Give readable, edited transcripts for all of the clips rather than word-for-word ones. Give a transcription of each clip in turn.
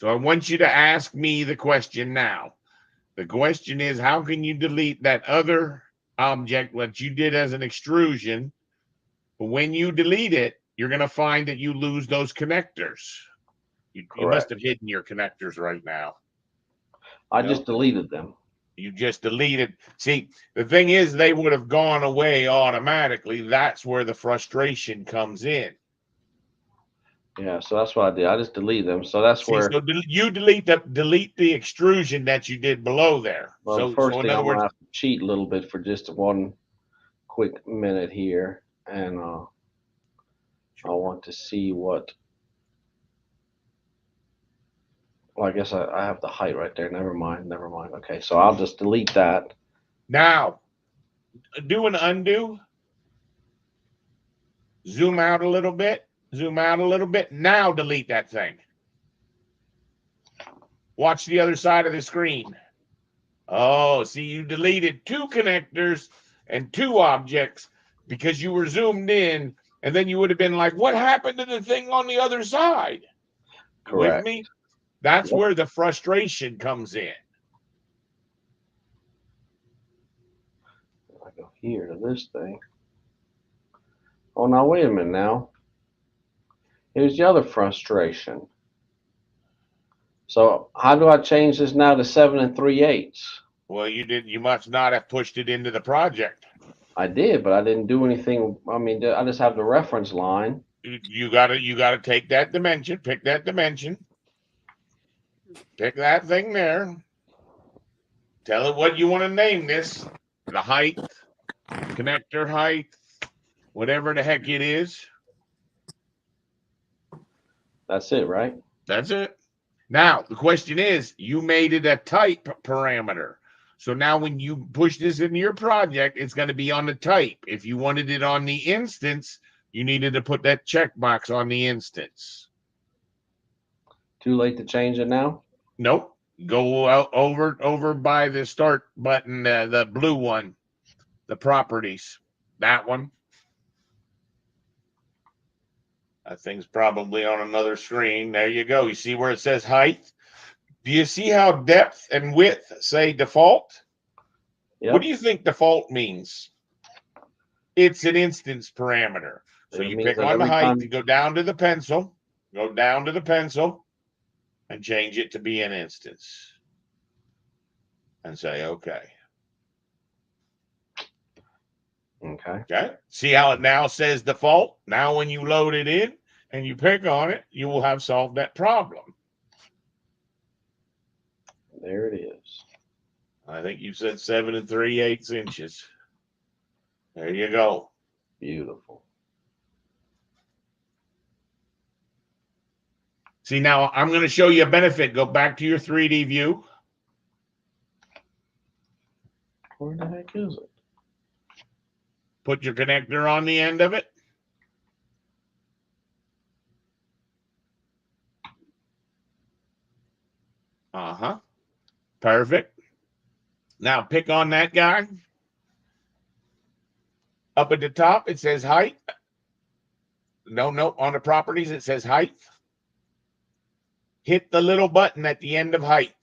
So I want you to ask me the question now. The question is, how can you delete that other object that you did as an extrusion? But when you delete it, you're going to find that you lose those connectors. You must Correct. have hidden your connectors right now. I No, just deleted them. you just deleted. See, the thing is, they would have gone away automatically. That's where the frustration comes in. Yeah, so that's what I did. I just deleted them. So that's See, where, so you delete the extrusion that you did below there. well, the So first in thing other I'm gonna words, have to cheat a little bit for just one quick minute here, and I want to see what. Well, I guess I have the height right there. Never mind. Never mind. Okay, so I'll just delete that. now do an undo, zoom out a little bit, zoom out a little bit. Now delete that thing. Watch the other side of the screen. Oh, see, you deleted two connectors and two objects because you were zoomed in, and then you would have been like, what happened to the thing on the other side? You with Correct. me? That's Yep. where the frustration comes in. I go here to this thing. Oh, now wait a minute. Now here's the other frustration. So how do I change this now to 7 3/8? Well, you must not have pushed it into the project. I did, but I didn't do anything. I mean, I just have the reference line. You gotta take that dimension, pick that dimension, pick that thing there. Tell it what you want to name this. The height, connector height, whatever the heck it is. That's it, right? That's it. Now, the question is, you made it a type parameter. So now when you push this into your project, it's going to be on the type. If you wanted it on the instance, you needed to put that checkbox on the instance. Too late to change it now? Nope. Go out over by the start button, the blue one, the properties. That one. That thing's probably on another screen. There you go. You see where it says height? Do you see how depth and width say default? What do Yep. you think default means? It's an instance parameter. So It you means pick that on the every height to time. go down to the pencil, go down to the pencil, and change it to be an instance. And say, okay. Okay. Okay. See how it now says default? Now, when you load it in and you pick on it, you will have solved that problem. There it is. I think you said 7 3/8 inches. There you go. Beautiful. See, now I'm going to show you a benefit. Go back to your 3D view. Where the heck is it? Put your connector on the end of it. Uh-huh. Perfect. Now pick on that guy. Up at the top, it says height. No, on the properties, it says height. Hit the little button at the end of height.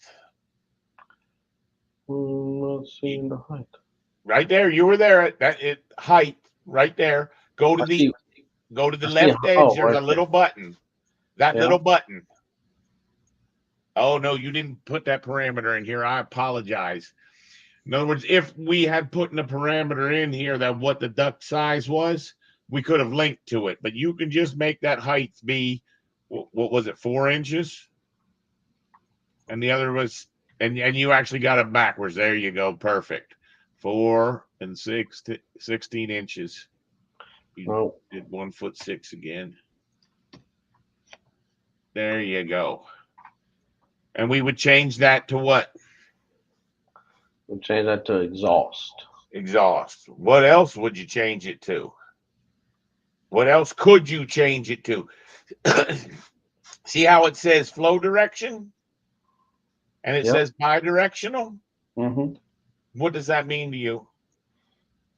Let's see the height. Right there. You were there at height right there. Go to I the see. go to the I see. left edge. Oh, There's right a there. little button. That Yeah. little button. Oh no, you didn't put that parameter in here. I apologize. In other words, if we had put in a parameter in here that what the duct size was, we could have linked to it. But you can just make that height be, what was it, 4 inches? And the other was, and you actually got it backwards. There you go. Perfect. 4 and 16 inches. You No. did 1'6" again. There you go. And we would change that to what? We'll change that to exhaust. Exhaust. What else would you change it to? What else could you change it to? See how it says flow direction and it Yep. says bidirectional? Mm-hmm. What does that mean to you?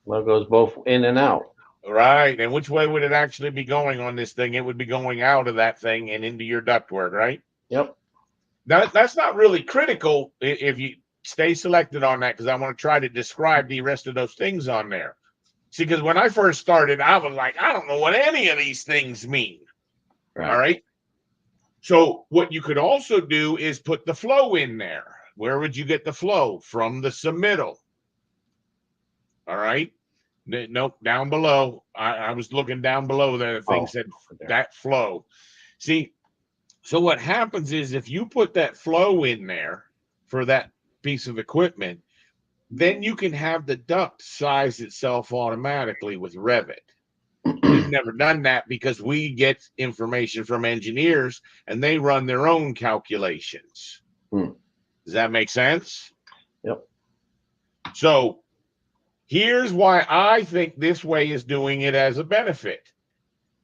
Well, it goes both in and out. Right. And which way would it actually be going on this thing? It would be going out of that thing and into your ductwork, right? Yep. that's not really critical if you stay selected on that, because I want to try to describe the rest of those things on there. See, because when I first started, I was like, I don't know what any of these things mean. Right. All right. So what you could also do is put the flow in there. Where would you get the flow? From the submittal. All right. Nope, down below. I was looking down below there. The thing said that flow. See, so what happens is if you put that flow in there for that piece of equipment, then you can have the duct size itself automatically with Revit. We've never done that because we get information from engineers and they run their own calculations. Does that make sense? Yep. So here's why I think this way is doing it as a benefit.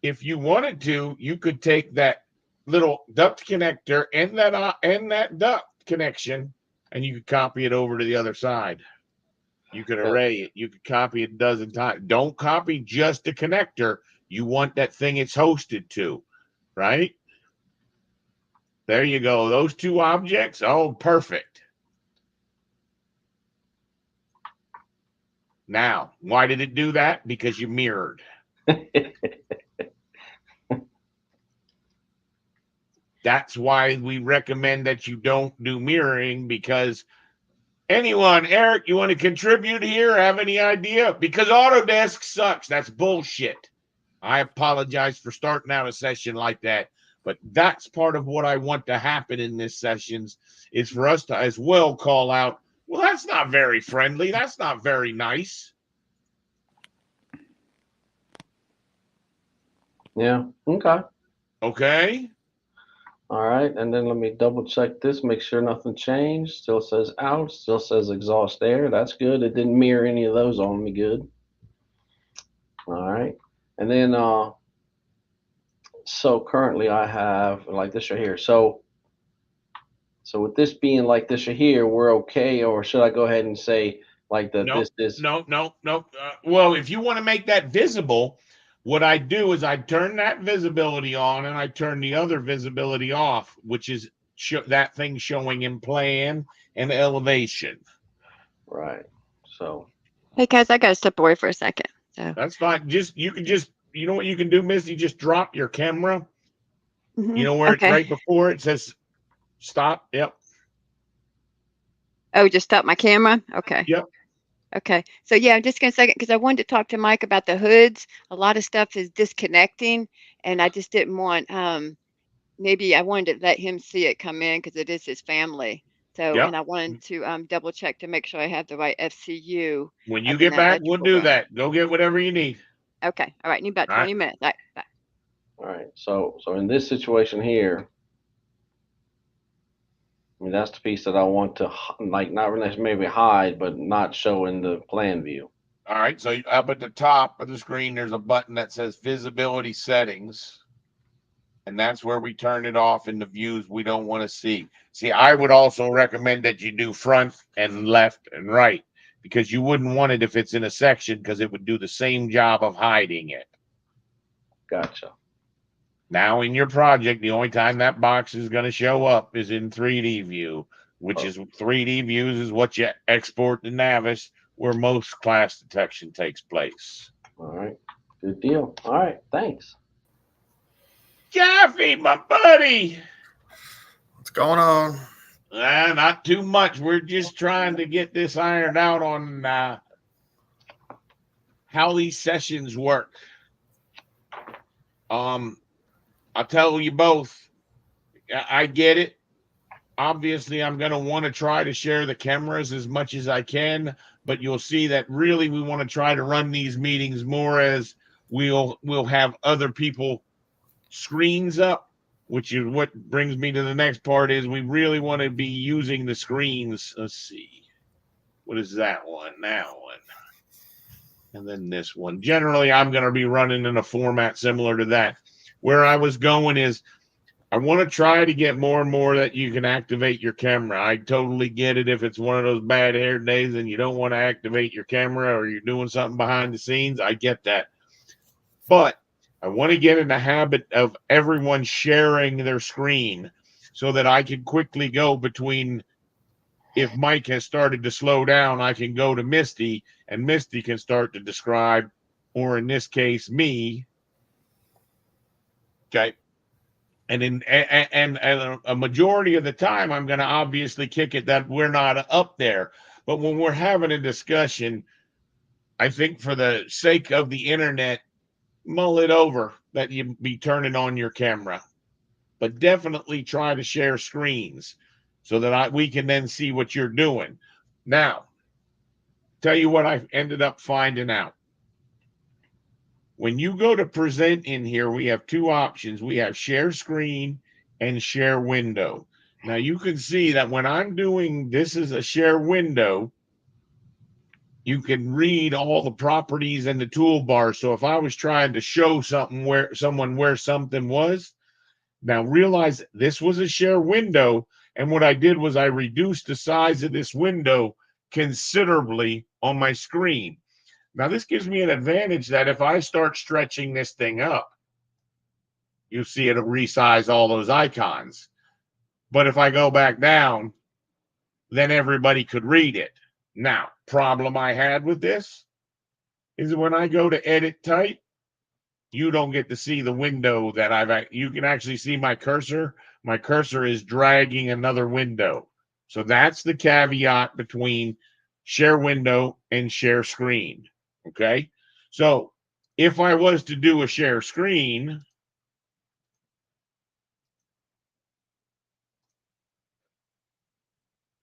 If you wanted to, you could take that little duct connector and that duct connection, and you could copy it over to the other side. You could array it. You could copy it a dozen times. Don't copy just the connector. You want that thing it's hosted to, right? There you go. Those two objects. Oh, perfect. Now, why did it do that? Because you mirrored. That's why we recommend that you don't do mirroring, because anyone, Eric, you want to contribute here? Have any idea? Because Autodesk sucks. That's bullshit. I apologize for starting out a session like that, but that's part of what I want to happen in this sessions is for us to as well call out, well, that's not very friendly. That's not very nice. Yeah. Okay. Okay. All right. And then let me double check this, make sure nothing changed. Still says out, still says exhaust air. That's good. It didn't mirror any of those on me. Good. All right. And then, so currently I have like this right here. So with this being like this right here, we're okay. Or should I go ahead and say like that? No, this? No. Well, if you want to make that visible, what I do is I turn that visibility on and I turn the other visibility off, which is that thing showing in plan and elevation. Right. So. Hey guys, I gotta step away for a second. So that's fine. You know what you can do, Misty? Just drop your camera. You know where okay. right before it says stop. Yep. Oh, just stop my camera. Okay. Yep. Okay. So yeah, I'm just gonna say, because I wanted to talk to Mike about the hoods. A lot of stuff is disconnecting, and I just didn't want. Maybe I wanted to let him see it come in because it is his family. So, Yep. And I wanted to double check to make sure I have the right FCU. When you get back, we'll do that. Go get whatever you need. Okay. All right. Need about 20 minutes. All right. Bye. All right. So in this situation here, I mean, that's the piece that I want to like, not really maybe hide, but not show in the plan view. All right. So up at the top of the screen, there's a button that says visibility settings. And that's where we turn it off in the views we don't want to see. See, I would also recommend that you do front and left and right, because you wouldn't want it if it's in a section, because it would do the same job of hiding it. Gotcha. Now in your project, the only time that box is going to show up is in 3D view, which is 3D views is what you export to Navis, where most class detection takes place. All right. Good deal. All right. Thanks. Jeffy, my buddy. What's going on? Not too much. We're just trying to get this ironed out on how these sessions work. I'll tell you both. I get it. Obviously, I'm going to want to try to share the cameras as much as I can, but you'll see that really we want to try to run these meetings more as we'll have other people screens up, which is what brings me to the next part is we really want to be using the screens. Let's see. What is that one? That one. And then this one. Generally, I'm going to be running in a format similar to that. Where I was going is I want to try to get more and more that you can activate your camera. I totally get it if it's one of those bad hair days and you don't want to activate your camera or you're doing something behind the scenes. I get that. But I want to get in the habit of everyone sharing their screen so that I can quickly go between. If Mike has started to slow down, I can go to Misty, and Misty can start to describe, or in this case, me. Okay. And a majority of the time, I'm going to obviously kick it that we're not up there. But when we're having a discussion, I think for the sake of the internet, mull it over that you be turning on your camera. But definitely try to share screens so that we can then see what you're doing. Now, tell you what I ended up finding out. When you go to present in here, we have two options. We have share screen and share window. Now you can see that when I'm doing this is a share window, you can read all the properties and the toolbar. So if I was trying to show something where something was, now realize this was a share window. And what I did was I reduced the size of this window considerably on my screen. Now, this gives me an advantage that if I start stretching this thing up, you'll see it'll resize all those icons. But if I go back down, then everybody could read it. Now, problem I had with this is when I go to edit type, you don't get to see the window that you can actually see my cursor. My cursor is dragging another window. So that's the caveat between share window and share screen. Okay. So if I was to do a share screen,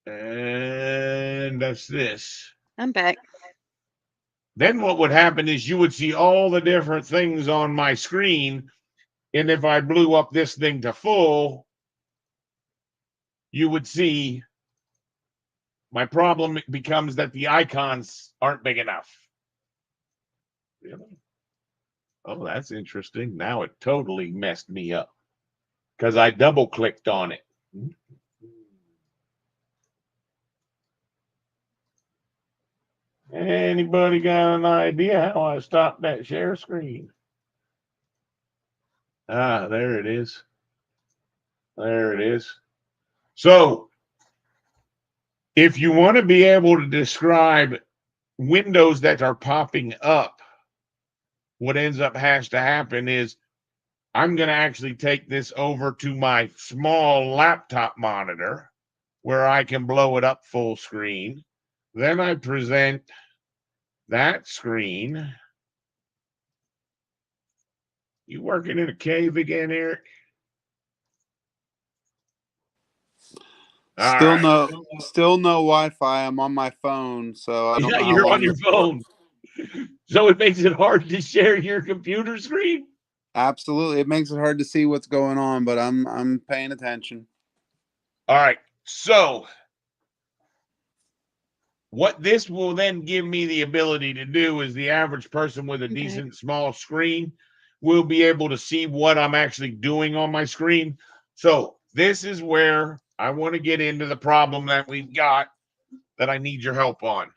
and that's this. I'm back. Then what would happen is you would see all the different things on my screen. And if I blew up this thing to full, you would see my problem becomes that the icons aren't big enough. Really? Oh, that's interesting. Now it totally messed me up because I double clicked on it. Anybody got an idea how I stopped that share screen? Ah, there it is. There it is. So if you want to be able to describe windows that are popping up, what has to happen is I'm going to actually take this over to my small laptop monitor where I can blow it up full screen. Then I present that screen. You working in a cave again, Eric? Still no Wi-Fi. I'm on my phone, so I don't know. You're on your phone. So it makes it hard to share your computer screen? Absolutely. It makes it hard to see what's going on, but I'm paying attention. All right. So what this will then give me the ability to do is the average person with a decent small screen will be able to see what I'm actually doing on my screen. So this is where I want to get into the problem that we've got that I need your help on.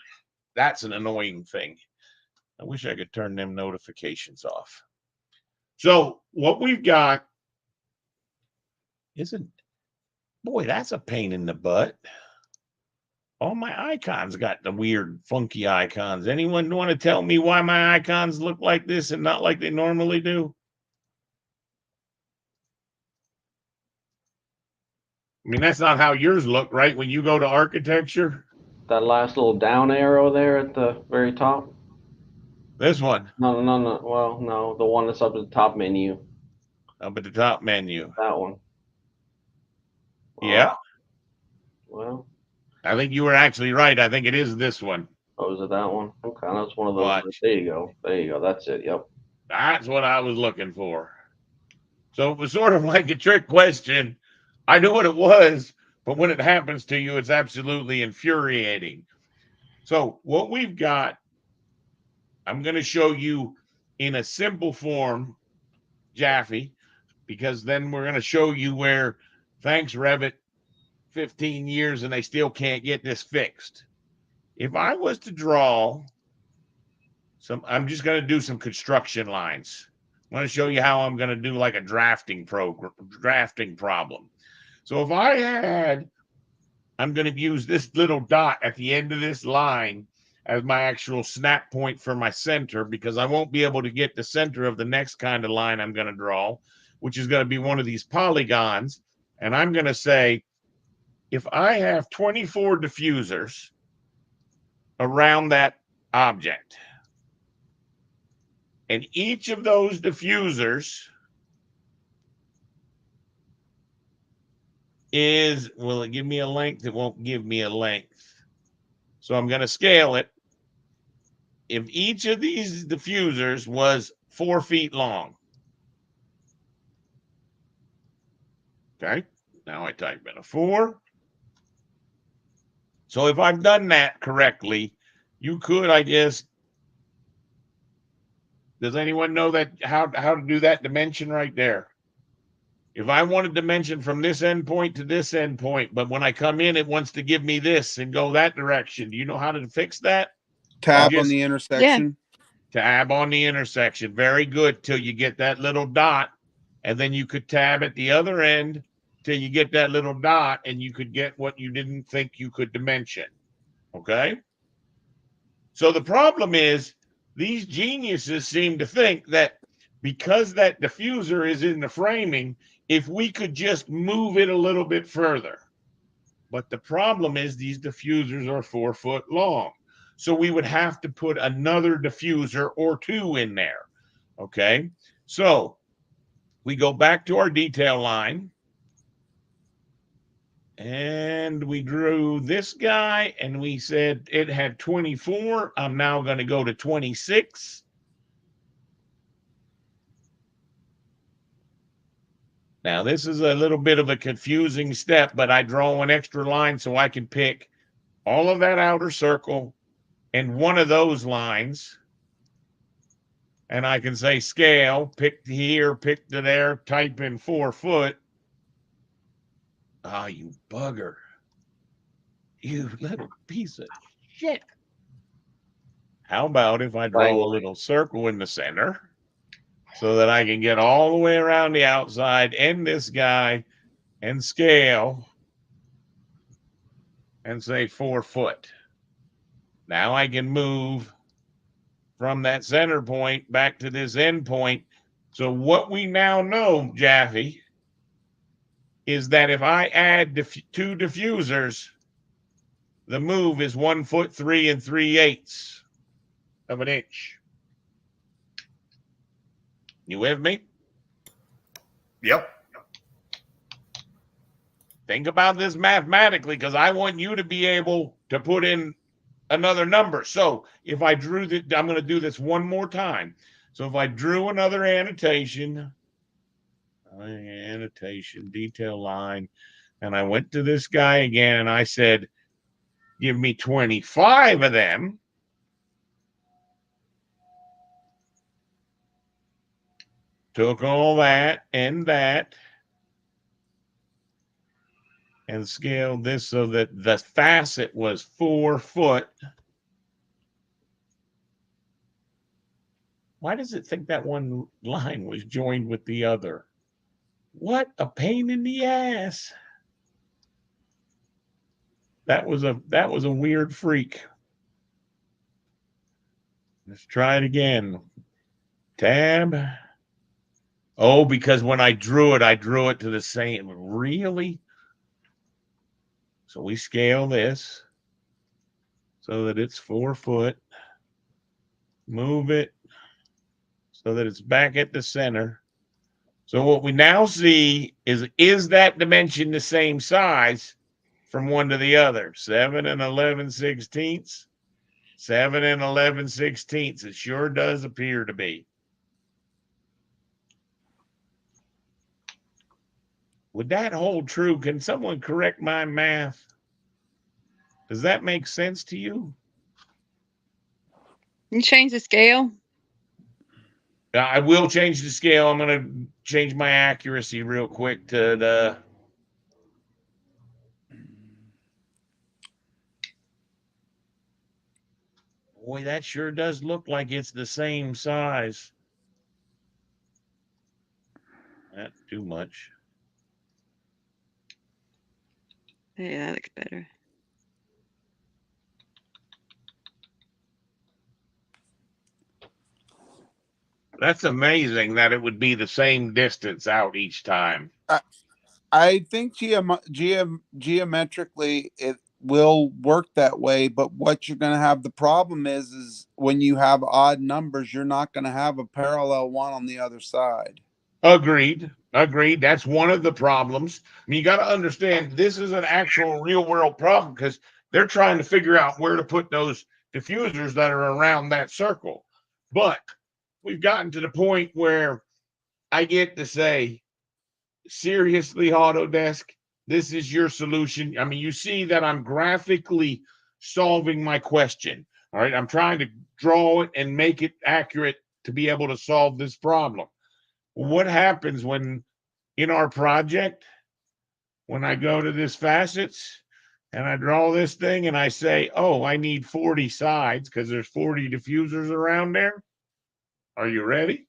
That's an annoying thing. I wish I could turn them notifications off. So what we've got isn't, boy, that's a pain in the butt. All my icons got the weird, funky icons. Anyone want to tell me why my icons look like this and not like they normally do? I mean, that's not how yours look, right? When you go to architecture? That last little down arrow there at the very top? This one. No. Well, no, the one that's up at the top menu. Up at the top menu. That one. Yeah. Well, I think you were actually right. I think it is this one. oh, is it that one? Okay, that's one of those. Watch. There you go. There you go. That's it. Yep. That's what I was looking for. So it was sort of like a trick question. I knew what it was, but when it happens to you, it's absolutely infuriating. So what we've got, I'm going to show you in a simple form, Jaffe, because then we're going to show you where, thanks, Revit, 15 years and they still can't get this fixed. If I was to draw I'm just going to do some construction lines. I'm going to show you how I'm going to do like a drafting problem. So if I had, I'm going to use this little dot at the end of this line as my actual snap point for my center, because I won't be able to get the center of the next kind of line I'm going to draw, which is going to be one of these polygons. And I'm going to say, if I have 24 diffusers around that object, and each of those diffusers is, will it give me a length? It won't give me a length. So I'm going to scale it. If each of these diffusers was 4 feet long, okay, now I type in a 4. So if I've done that correctly, you could, I guess, does anyone know that how to do that dimension right there? If I want a dimension from this endpoint to this endpoint, but when I come in, it wants to give me this and go that direction. Do you know how to fix that? Tab Just on the intersection. tab on the intersection. Very good, till you get that little dot, and then you could tab at the other end till you get that little dot, and you could get what you didn't think you could dimension. Okay? So the problem is, these geniuses seem to think that because that diffuser is in the framing, if we could just move it a little bit further. But the problem is, these diffusers are 4 foot long. So we would have to put another diffuser or 2 in there. Okay. So we go back to our detail line. And we drew this guy, and we said it had 24. I'm now going to go to 26. Now, this is a little bit of a confusing step, but I draw an extra line so I can pick all of that outer circle and one of those lines. And I can say scale, pick here, pick to there, type in 4 foot. Ah, you bugger. You little piece of shit. How about if I draw a little circle in the center so that I can get all the way around the outside and this guy and scale and say 4 foot. Now I can move from that center point back to this end point. So what we now know, Jaffe, is that if I add 2 diffusers, the move is 1 foot 3 3/8 of an inch. You with me? Yep. Think about this mathematically, because I want you to be able to put in another number. So if I drew the, I'm going to do this one more time. So if I drew another annotation, detail line, and I went to this guy again and I said, give me 25 of them. Took all that and scaled this so that the facet was 4 foot. Why does it think that one line was joined with the other? What a pain in the ass. That was a weird freak. Let's try it again. Tab. Oh, because when I drew it to the same. Really? So we scale this so that it's 4 foot. Move it so that it's back at the center. So what we now see is that dimension the same size from one to the other? 7 11/16. 7 11/16. It sure does appear to be. Would that hold true? Can someone correct my math? Does that make sense to you? You change the scale. I will change the scale. I'm going to change my accuracy real quick to the. Boy, that sure does look like it's the same size. That's too much. Yeah, that looks better. That's amazing that it would be the same distance out each time. I think geometrically it will work that way, but what you're going to have the problem is when you have odd numbers, you're not going to have a parallel one on the other side. Agreed. Agreed. That's one of the problems. I mean, you got to understand this is an actual real world problem because they're trying to figure out where to put those diffusers that are around that circle. But we've gotten to the point where I get to say, seriously, Autodesk, this is your solution. I mean, you see that I'm graphically solving my question. All right. I'm trying to draw it and make it accurate to be able to solve this problem. What happens when in our project, when I go to this facets and I draw this thing and I say, oh, I need 40 sides because there's 40 diffusers around there. Are you ready?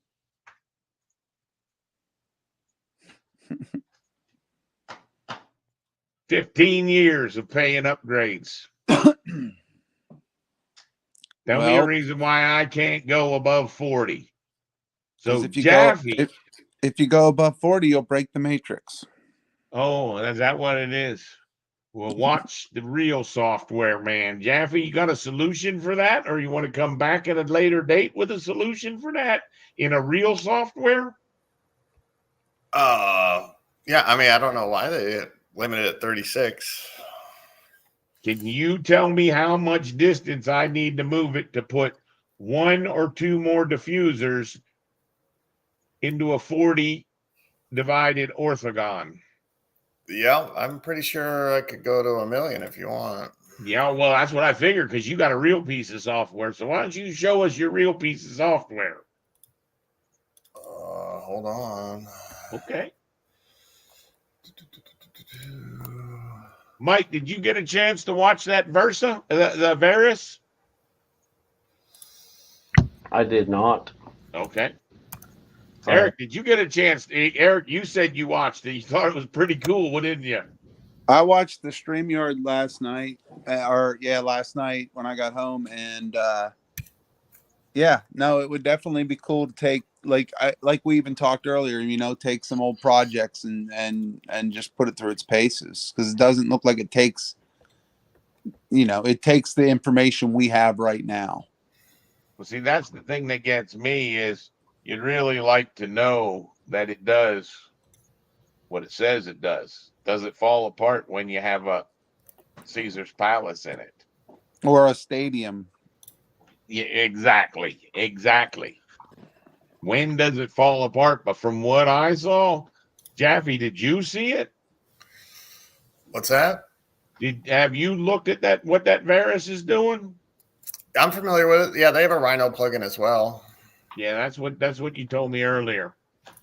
$15 of paying upgrades. Tell me a Well, reason why I can't go above 40. So if you Jaffe. if you go above 40, you'll break the matrix. Oh, is that what it is? Well, watch the real software, man. Jaffe, you got a solution for that? Or you want to come back at a later date with a solution for that in a real software? Yeah, I mean, I don't know why they limited at 36. Can you tell me how much distance I need to move it to put one or two more diffusers into a 40 divided orthogon? Yeah, I'm pretty sure I could go to 1,000,000 if you want. Yeah, well, that's what I figured because you got a real piece of software. So why don't you show us your real piece of software? Hold on. Okay. Mike, did you get a chance to watch that Versa, the Varus? I did not. Okay. Eric, did you get a chance? Eric, you said you watched it. You thought it was pretty cool, didn't you? I watched the StreamYard last night, last night when I got home, and it would definitely be cool to take like we even talked earlier, take some old projects and just put it through its paces because it doesn't look like it takes, it takes the information we have right now. Well, see, that's the thing that gets me is you'd really like to know that it does what it says it does. Does it fall apart when you have a Caesar's Palace in it? Or a stadium. Yeah, exactly. When does it fall apart? But from what I saw, Jaffe, did you see it? What's that? Have you looked at that? What that Varus is doing? I'm familiar with it. Yeah, they have a Rhino plugin as well. Yeah, that's what you told me earlier.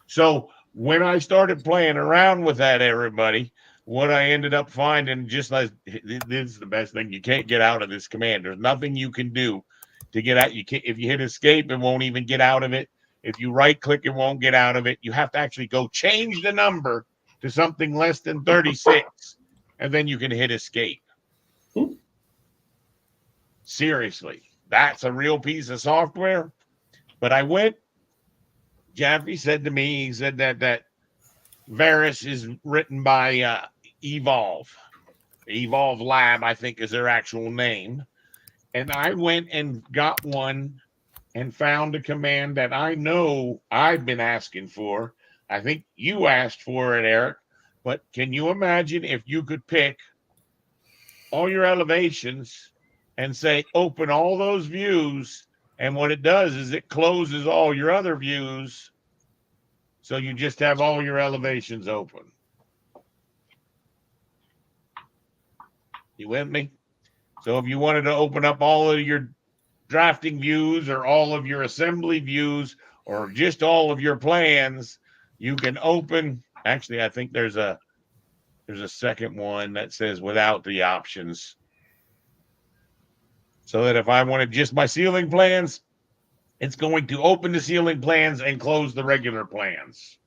So when I started playing around with that, everybody, what I ended up finding, just like this is the best thing, you can't get out of this command. There's nothing you can do to get out. You can't, if you hit escape, it won't even get out of it. If you right click, it won't get out of it. You have to actually go change the number to something less than 36, and then you can hit escape. Seriously, that's a real piece of software. But I went, Jaffe said to me, he said that Varus is written by Evolve Lab, I think is their actual name. And I went and got one and found a command that I know I've been asking for. I think you asked for it, Eric. But can you imagine if you could pick all your elevations and say, open all those views. And what it does is it closes all your other views. So you just have all your elevations open. You with me? So if you wanted to open up all of your drafting views or all of your assembly views or just all of your plans, you can open. Actually, I think there's a second one that says without the options. So that if I wanted just my ceiling plans, it's going to open the ceiling plans and close the regular plans.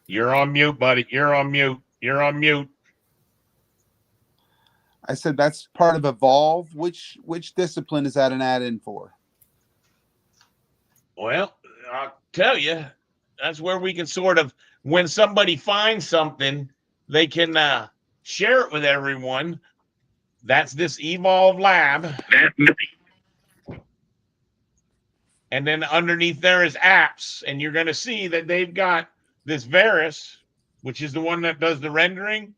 You're on mute, buddy. You're on mute. You're on mute. I said that's part of Evolve. Which discipline is that an add-in for? Well, I'll tell you, that's where we can sort of, when somebody finds something, they can share it with everyone. That's this Evolve Lab. And then underneath there is apps. And you're going to see that they've got this Veris, which is the one that does the rendering.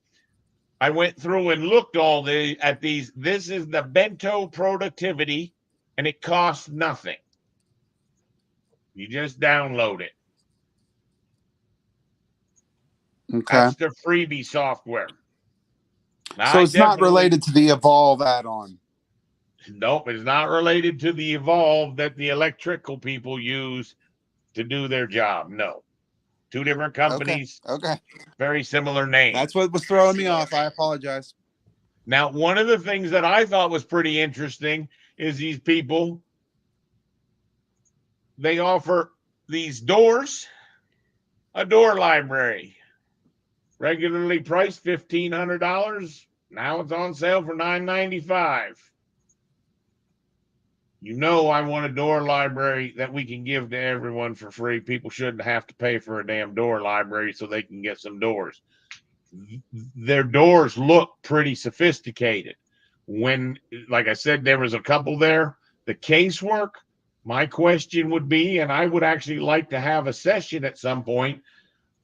I went through and looked at these. This is the Bento Productivity, and it costs nothing. You just download it. Okay. That's the freebie software. Now, So I it's not definitely- related to the Evolve add-on. Nope, it's not related to the Evolve that the electrical people use to do their job. No. Two different companies, Okay. very similar names. That's what was throwing me off. I apologize. Now, one of the things that I thought was pretty interesting is these people, they offer these doors, a door library, regularly priced $1,500. Now it's on sale for $9.95. You know, I want a door library that we can give to everyone for free. People shouldn't have to pay for a damn door library so they can get some doors. Their doors look pretty sophisticated. When, like I said, there was a couple there. The casework, my question would be, and I would actually like to have a session at some point,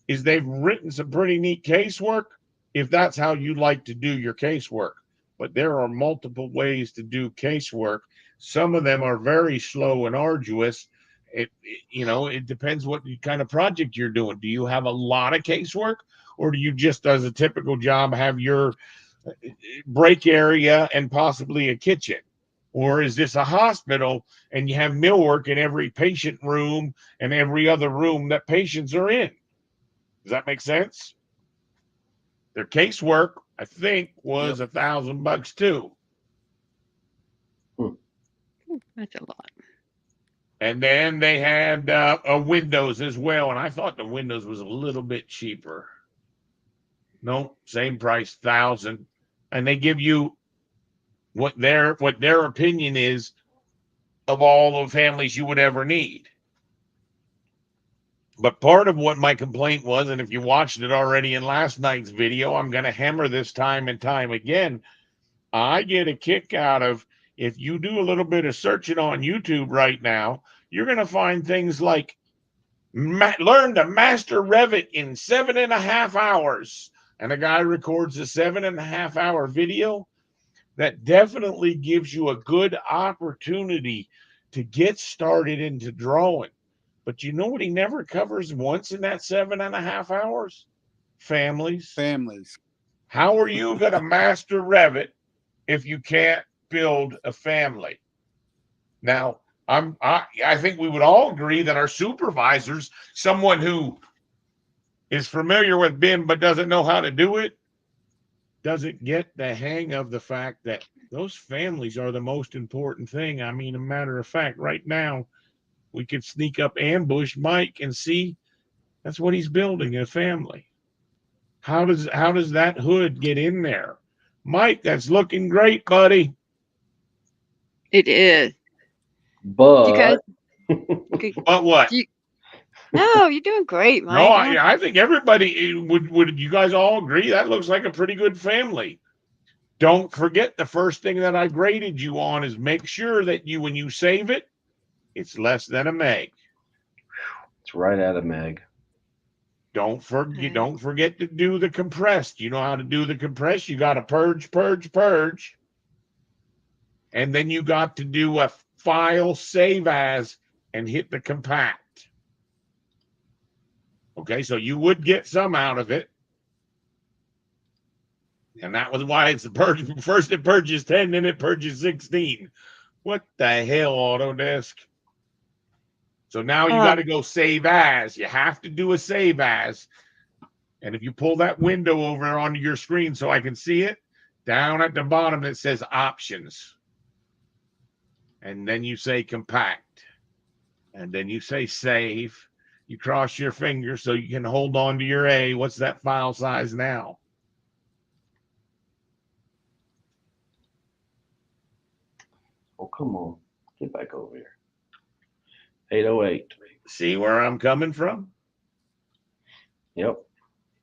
is they've written some pretty neat casework if that's how you like to do your casework. But there are multiple ways to do casework. Some of them are very slow and arduous. It depends what kind of project you're doing. Do you have a lot of casework, or do you just, as a typical job, have your break area and possibly a kitchen? Or is this a hospital and you have millwork in every patient room and every other room that patients are in? Does that make sense? Their casework, I think, was $1,000 too. That's a lot. And then they had a Windows as well. And I thought the Windows was a little bit cheaper. No, same price, 1,000. And they give you what their opinion is of all the families you would ever need. But part of what my complaint was, and if you watched it already in last night's video, I'm going to hammer this time and time again. I get a kick out of, if you do a little bit of searching on YouTube right now, you're going to find things like learn to master Revit in 7.5 hours. And a guy records a 7.5 hour video that definitely gives you a good opportunity to get started into drawing. But you know what he never covers once in that 7.5 hours? Families. How are you going to master Revit if you can't build a family? Now, I think we would all agree that our supervisors, someone who is familiar with BIM but doesn't know how to do it, doesn't get the hang of the fact that those families are the most important thing. I mean, a matter of fact, right now, we could sneak up, ambush Mike, and see that's what he's building, a family. How does that hood get in there? Mike, that's looking great, buddy. It is. But You guys, But what? no, you're doing great, Mike. No, I think everybody would you guys all agree that looks like a pretty good family. Don't forget, the first thing that I graded you on is make sure that when you save it, it's less than a meg. it's right at a meg. Don't forget to do the compressed. You know how to do the compressed. You got to purge. And then you got to do a file save as and hit the compact. Okay, so you would get some out of it. And that was why it's the purge. First it purges 10, then it purges 16. What the hell, Autodesk? So now you got to go save as. You have to do a save as. And if you pull that window over onto your screen so I can see it, down at the bottom it says options. And then you say compact. And then you say save. You cross your fingers so you can hold on to your A. What's that file size now? Oh, come on. Get back over here. 808. See where I'm coming from? Yep.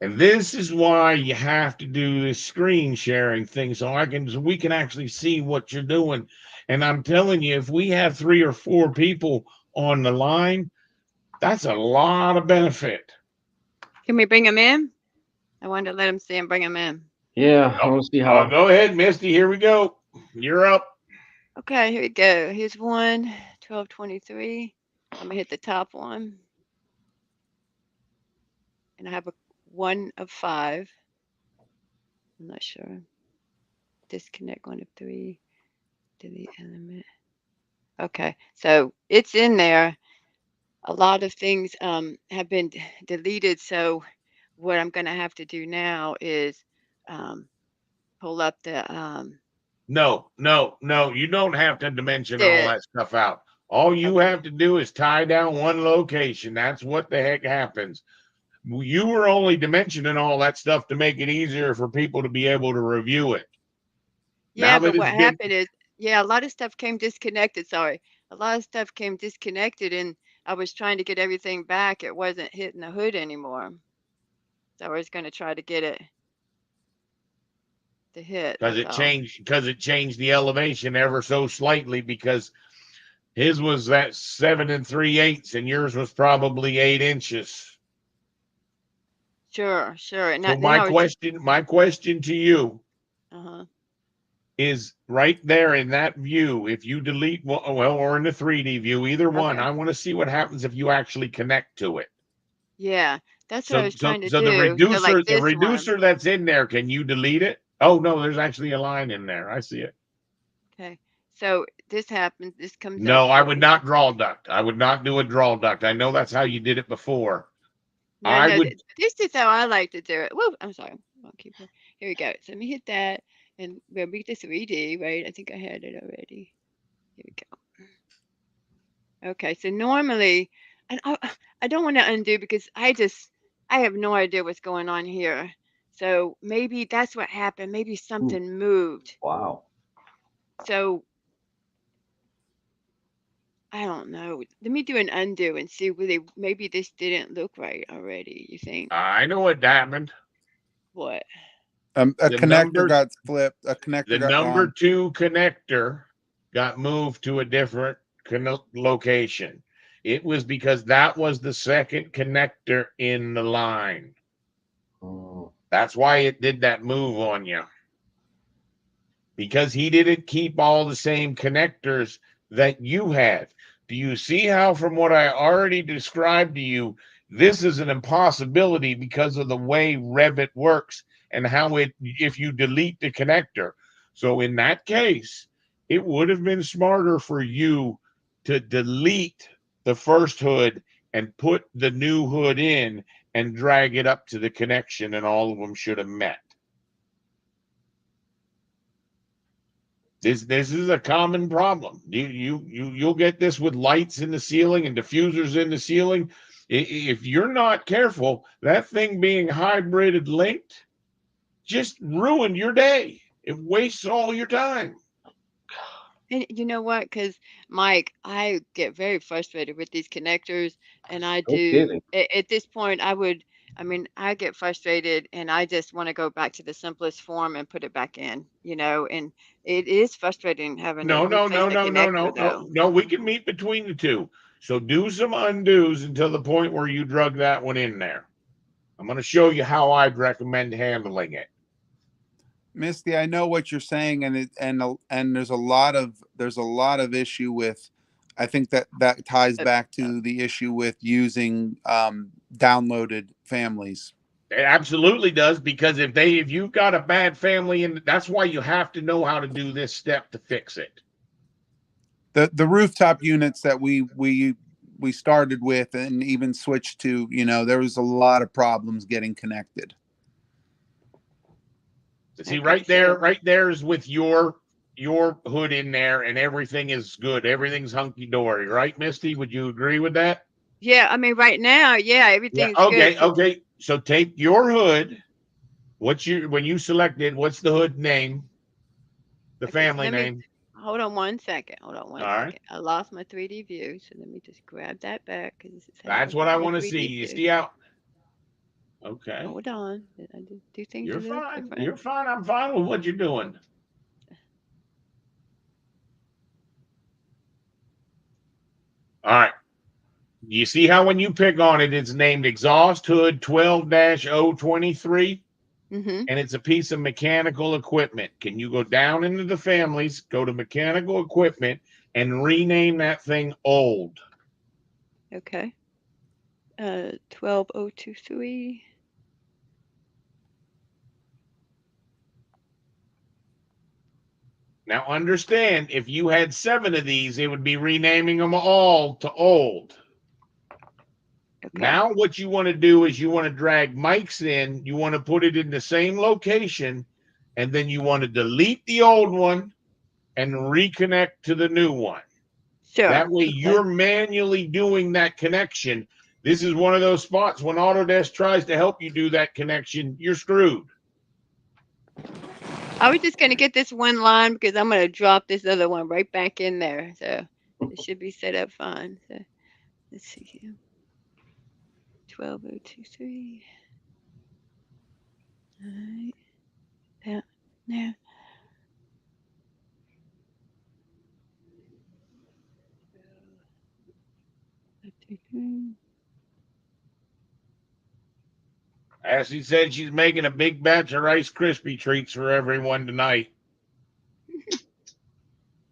And this is why you have to do this screen sharing thing so we can actually see what you're doing. And I'm telling you, if we have 3 or 4 people on the line, that's a lot of benefit. Can we bring him in? I wanted to let him see and bring him in. Yeah, I want to see how. Go ahead, Misty. Here we go. You're up. Okay, here we go. Here's 1, 1223. I'm gonna hit the top one. And I have a 1 of 5. I'm not sure. Disconnect 1 of 3. Delete element. Okay, so it's in there. A lot of things have been deleted. So what I'm gonna have to do now is pull up the No. You don't have to dimension all the that stuff out. All you okay. have to do is tie down one location. That's what the heck happens. You were only dimensioning all that stuff to make it easier for people to be able to review it. Yeah, Now that but what it's been happened is, yeah, a lot of stuff came disconnected. Sorry. A lot of stuff came disconnected, and I was trying to get everything back. It wasn't hitting the hood anymore. So I was going to try to get it to hit. because That's it all. changed the elevation ever so slightly, because his was that 7 3/8 and yours was probably 8 inches. Sure. And So then I was, my question to you uh-huh. is right there in that view. If you delete or in the 3D view, either one, Okay. I want to see what happens if you actually connect to it. Yeah, that's what I was trying to So the do. So like this one. reducer that's in there, can you delete it? Oh no, there's actually a line in there. I see it. Okay. So this happens. This comes up. No, I would not draw duct. I would not do a draw duct. I know that's how you did it before. I No, would. this is how I like to do it. Whoa, I'm sorry. I'll keep it. Here we go. So let me hit that, and we'll make the 3D, right? I think I had it already. Here we go. Okay, so normally, and I don't want to undo because I have no idea what's going on here. So maybe that's what happened. Maybe something moved. Wow. So I don't know. Let me do an undo and see whether maybe this didn't look right already. You think I know what happened. what? A The connector number- got flipped. A The connector got number gone. 2 connector got moved to a different location. It was because that was the second connector in the line. Oh. That's why it did that move on you. Because he didn't keep all the same connectors that you had. Do you see how, from what I already described to you, this is an impossibility because of the way Revit works and how if you delete the connector. So in that case, it would have been smarter for you to delete the first hood and put the new hood in and drag it up to the connection, and all of them should have met. This is a common problem. You'll get this with lights in the ceiling and diffusers in the ceiling. If you're not careful, that thing being hybrid linked just ruined your day. It wastes all your time. And you know what? Because Mike, I get very frustrated with these connectors, and I No do. kidding. At this point, I get frustrated, and I just want to go back to the simplest form and put it back in. And it is frustrating having to replace the connector, though. No. We can meet between the two. So do some undos until the point where you drug that one in there. I'm going to show you how I'd recommend handling it. Misty, I know what you're saying, and there's a lot of issue with. I think that ties back to the issue with using downloaded families. It absolutely does, because if you've got a bad family, and that's why you have to know how to do this step to fix it. The rooftop units that we started with and even switched to, there was a lot of problems getting connected. See, Okay, right there is with your hood in there, and everything is good. Everything's hunky dory, right, Misty? Would you agree with that? Yeah, I mean, right now, yeah, Yeah. everything's Okay. good. Okay. So take your hood. When you select it, what's the hood name? The Okay, so family let me name. hold on one second. Hold on one All right. second. I lost my 3D view, so let me just grab that back because this is how That's I what get I my want to 3D see. You view. see how? Okay. Hold on. I do things a You're little fine. different. You're fine. I'm fine with what you're doing. All right. You see how when you pick on it, it's named Exhaust Hood 12-023, Mm-hmm. and it's a piece of mechanical equipment. Can you go down into the families, go to mechanical equipment, and rename that thing old? Okay. 12023. Now, understand, if you had 7 of these, it would be renaming them all to old. Okay. Now, what you want to do is you want to drag Mike's in, you want to put it in the same location, and then you want to delete the old one and reconnect to the new one. Sure. That way, Okay. you're manually doing that connection. This is one of those spots when Autodesk tries to help you do that connection, you're screwed. I was just gonna get this one line because I'm gonna drop this other one right back in there. So it should be set up fine. So let's see here. 12023. All right. That there. As he said, she's making a big batch of Rice Krispie treats for everyone tonight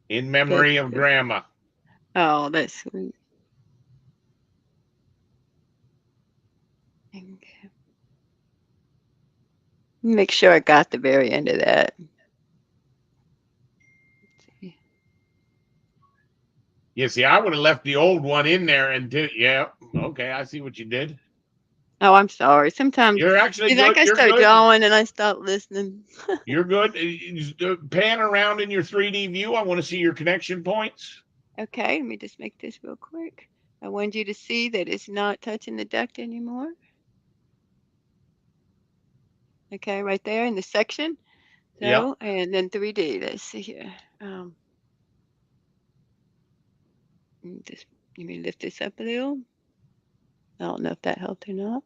in memory of Grandma. Oh, that's sweet. Okay. Make sure I got the very end of that. Let's see. You see, I would have left the old one in there until, yeah, okay, I see what you did. Oh, I'm sorry. Sometimes You're actually it's like good. I You're start good. drawing and I stop listening. You're good. Pan around in your 3D view. I want to see your connection points. Okay, let me just make this real quick. I want you to see that it's not touching the duct anymore. Okay, right there in the section. So, Yep. and then 3D. Let's see here. Let me lift this up a little. I don't know if that helped or not.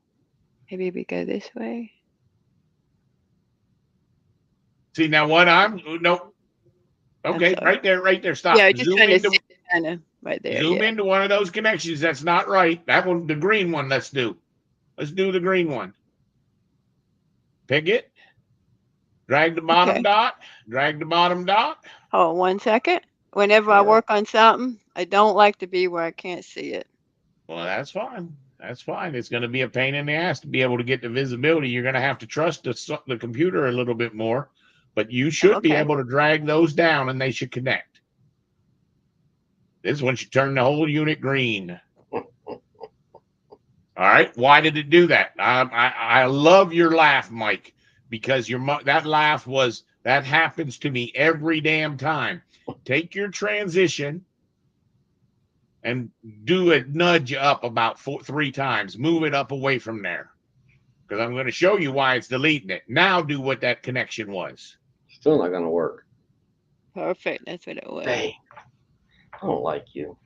Maybe we go this way. See now what no. Okay, sorry. right there. Stop. Yeah, just Zoom trying to into see kind of right there. zoom Yeah. into one of those connections. That's not right. That one, the green one. Let's do the green one. Pick it. Drag the bottom Okay. dot. Drag the bottom dot. Hold on 1 second. Whenever I Yeah. work on something, I don't like to be where I can't see it. Well, that's fine. That's fine. It's going to be a pain in the ass to be able to get the visibility. You're going to have to trust the computer a little bit more, but you should be Okay. able to drag those down and they should connect. This one should turn the whole unit green. All right. Why did it do that? I love your laugh, Mike, because that laugh that happens to me every damn time. Take your transition and do a nudge up about 3 times. Move it up away from there. Because I'm going to show you why it's deleting it. Now do what that connection was. Still not gonna work. Perfect. That's what it was. Dang. I don't like you.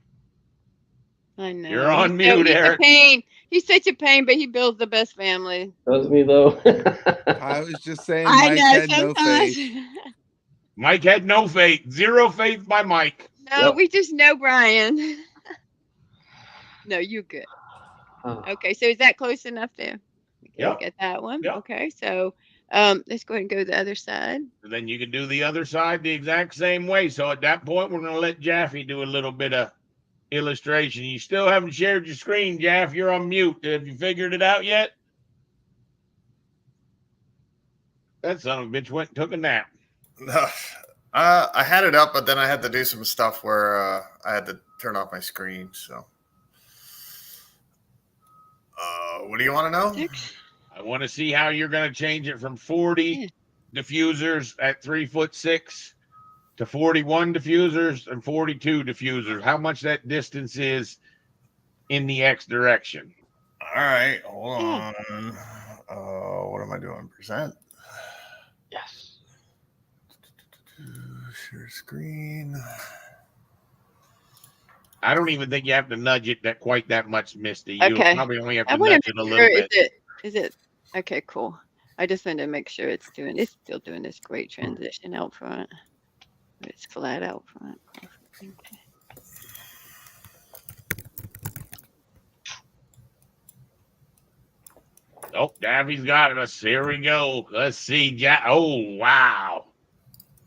I know. You're on mute, he's Eric. a pain. He's such a pain, but he builds the best family. Does me though. I was just saying, I Mike know had no sometimes. faith. Mike had no faith. 0 faith by Mike. No, Yep. we just know Brian. No, you're good. Okay, so is that close enough there? Okay, Yep. got that one. Yep. Okay, so let's go ahead and go to the other side. And then you can do the other side the exact same way. So at that point, we're going to let Jaffe do a little bit of illustration. You still haven't shared your screen, Jaff. You're on mute. Have you figured it out yet? That son of a bitch went and took a nap. No, I had it up, but then I had to do some stuff where I had to turn off my screen. So, what do you want to know? 6. I want to see how you're going to change it from 40 diffusers at 3'6" to 41 diffusers and 42 diffusers. How much that distance is in the X direction. All right, hold on. What am I doing? Present. Yes. Share screen. I don't even think you have to nudge it that quite that much, Misty. You Okay. probably only have I to want nudge to it a make little sure, bit. is it, okay, cool. I just wanted to make sure it's still doing this great transition out front. It's flat out front. Perfect. Okay. Oh, Daffy's got us. Here we go. Let's see. Oh, wow.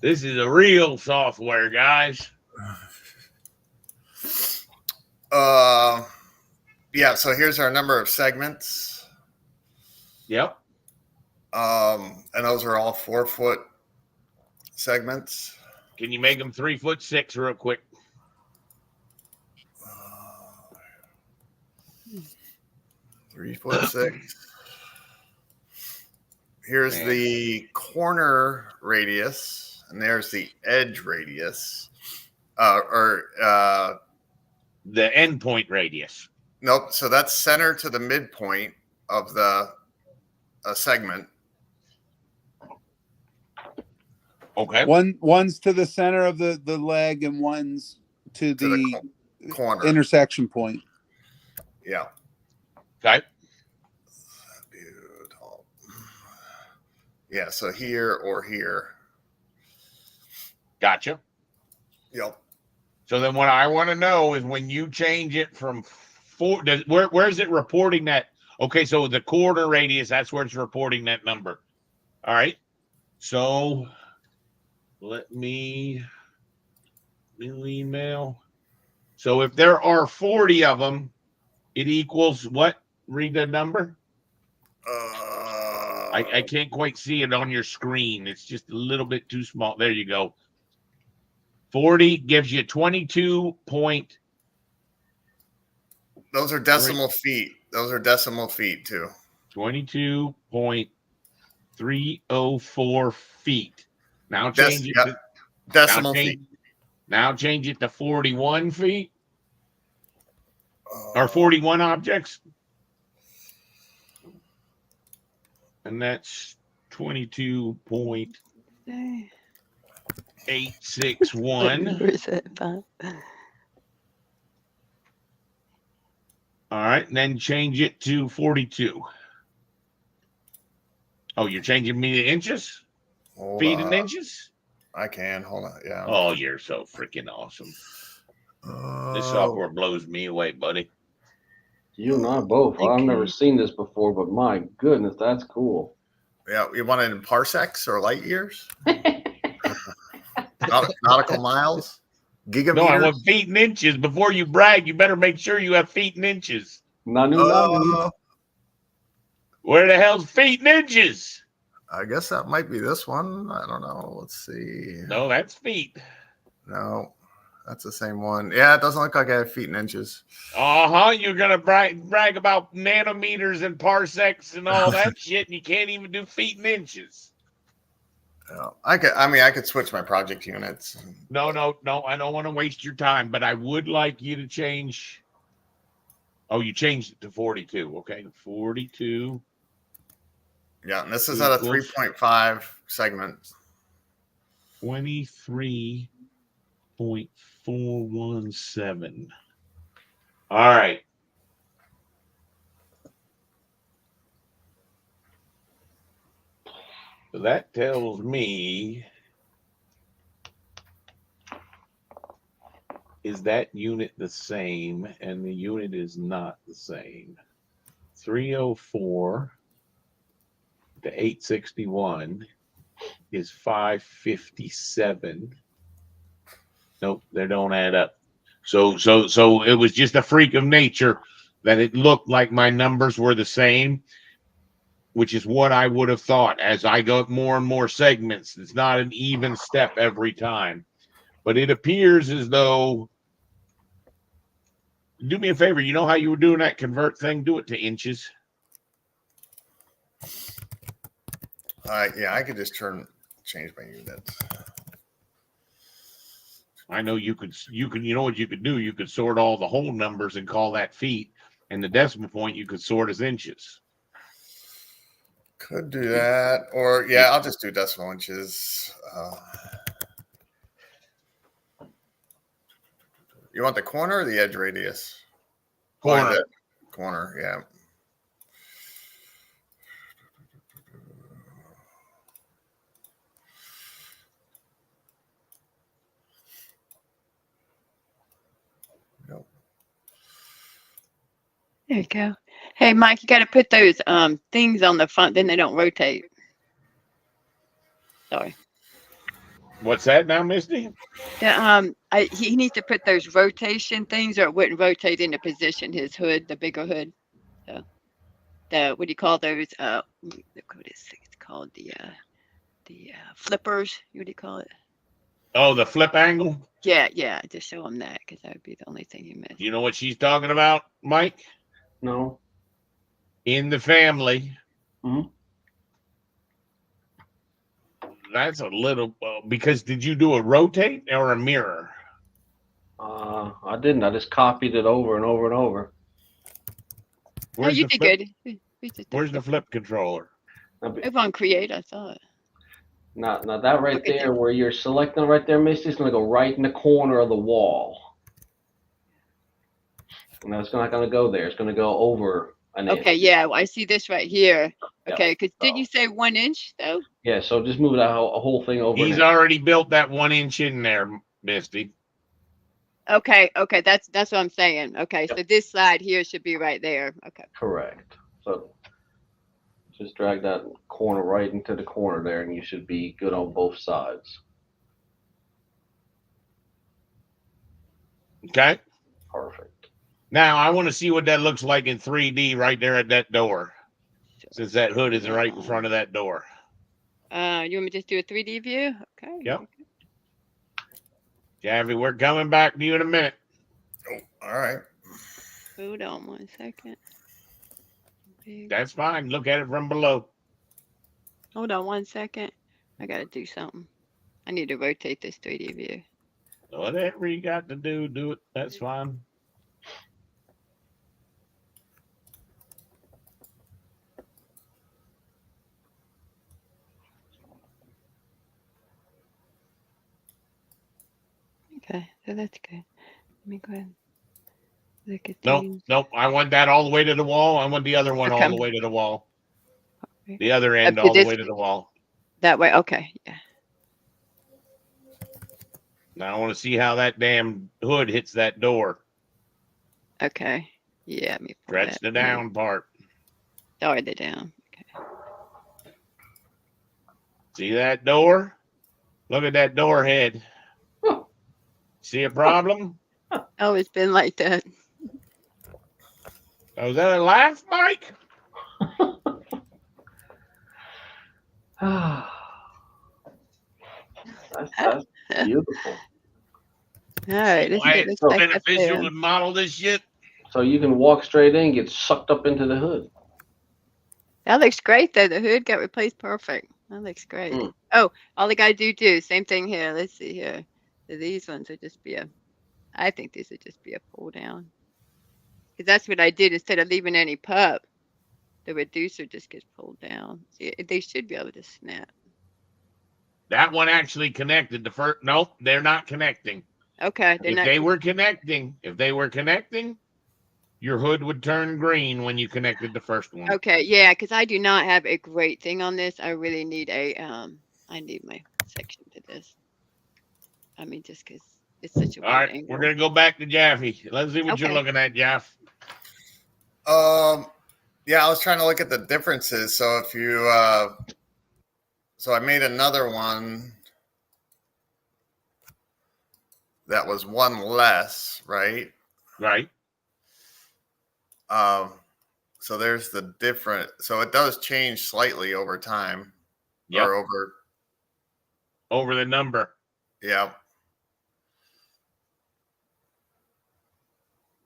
This is a real software, guys. Yeah, so here's our number of segments. Yep. And those are all 4-foot segments. Can you make them 3'6" real quick? 3'6". Here's Man. the corner radius, and there's the edge radius. The endpoint radius. Nope. So that's center to the midpoint of the segment. Okay. One's to the center of the leg, and one's to the corner intersection point. Yeah. Okay. Yeah. So here or here. Gotcha. Yep. So then what I want to know is when you change it from where's it reporting that? Okay, so the corner radius, that's where it's reporting that number. All right. So let me new email. So if there are 40 of them, it equals what? Read the number. I can't quite see it on your screen. It's just a little bit too small. There you go. 40 gives you 22 point. Those are decimal feet. Those are decimal feet too. 22.304 feet. Now change it to decimal feet. Now change it to 41 feet or 41 objects. And that's 22.861. Where's that from? All right, and then change it to 42. Oh, you're changing me to inches? Feet and inches? I can. Hold on. Yeah. Oh, you're so freaking awesome. This software blows me away, buddy. You and I both. I've never seen this before, but my goodness, that's cool. Yeah, you want it in parsecs or light years? Nautical miles? Gigameters? No, I want feet and inches. Before you brag, you better make sure you have feet and inches. Nanu. Where the hell's feet and inches? I guess that might be this one. I don't know. Let's see. No, that's feet. No, that's the same one. Yeah, it doesn't look like I have feet and inches. You're gonna brag about nanometers and parsecs and all that shit, and you can't even do feet and inches. Yeah, I could switch my project units. No, I don't want to waste your time, but I would like you to change. Oh, you changed it to 42. Okay, 42. Yeah, and this is at a 3.5 segment. 23.417. All right. So that tells me, is that unit the same? And the unit is not the same. 304 to 861 is 557. Nope, they don't add up. So it was just a freak of nature that it looked like my numbers were the same, which is what I would have thought. As I go more and more segments, it's not an even step every time. But it appears as though, do me a favor, you know how you were doing that convert thing? Do it to inches. Yeah, I could just change my units. I know you could, you know what you could do? You could sort all the whole numbers and call that feet, and the decimal point you could sort as inches. Could do that, or yeah, I'll just do decimal inches. You want the corner or the edge radius? Corner. Oh, corner, yeah. Yep. There you go. Hey, Mike, you got to put those things on the front, then they don't rotate. Sorry. What's that now, Misty? The, he needs to put those rotation things, or it wouldn't rotate into position. His hood, the bigger hood. So, the what do you call those? What is it? It's called the flippers. What do you call it? Oh, the flip angle. Yeah. Just show him that, because that would be the only thing he missed. You know what she's talking about, Mike? No. In the family. Mhm. That's a little because did you do a rotate or a mirror? I didn't. I just copied it over and over and over. No, you did flip, good. We just Where's the flip controller? over on Create, I saw it. Now that right Okay, there, where you're selecting right there, Misty, is going to go right in the corner of the wall. No, it's not going to go there. It's going to go over an inch. Okay, yeah, I see this right here. Yep. Okay, because did So- you say 1 inch though? Yeah, so just move that whole thing over. He's an inch. already built that 1 inch in there, Misty. Okay, that's what I'm saying. Okay, Yep. so this side here should be right there. Okay. Correct. So just drag that corner right into the corner there, and you should be good on both sides. Okay. Perfect. Now I want to see what that looks like in 3D right there at that door. Since that hood is right in front of that door. You want me to just do a 3D view? Okay. Yep. Javi, we're coming back to you in a minute. Oh, all right. Hold on 1 second. Big- That's fine. Look at it from below. Hold on 1 second. I gotta do something. I need to rotate this 3D view. Whatever you got to do it. That's fine. Okay, so that's good. Let me go ahead and look at Nope, these. nope. I want that all the way to the wall. I want the other one all Okay. the way to the wall. Okay. The other end Up to all the this- way to the wall. That way, okay, yeah. Now I want to see how that damn hood hits that door. Okay. Yeah, let me pull Stretch that the in. down part. Sorry, the down. Okay. See that door? Look at that door head. See a problem? Oh, it's been like that. Oh, is that a laugh, Mike? That's beautiful. All right, let's Why see. It it's looks like that's beneficial there. to model this shit. So you can walk straight in, get sucked up into the hood. That looks great though. The hood got replaced perfect. That looks great. Mm. Oh, all the guy do same thing here. Let's see here. So these ones would just be I think these would just be a pull down. Because that's what I did instead of leaving any pup. The reducer just gets pulled down. See, they should be able to snap. That one actually connected. The first, nope, they're not connecting. Okay, they're If not. they were connecting, your hood would turn green when you connected the first one. Okay, yeah, because I do not have a great thing on this. I really need I need my section to this. I mean, just because it's such a All weird right, angle. we're gonna go back to Jaffe. Let's see what you're Okay. looking at, Jaff. Yeah, I was trying to look at the differences. So if you, so I made another one that was one less, right? Right. So there's the different. So it does change slightly over time, Yep. or over. Over the number. Yeah.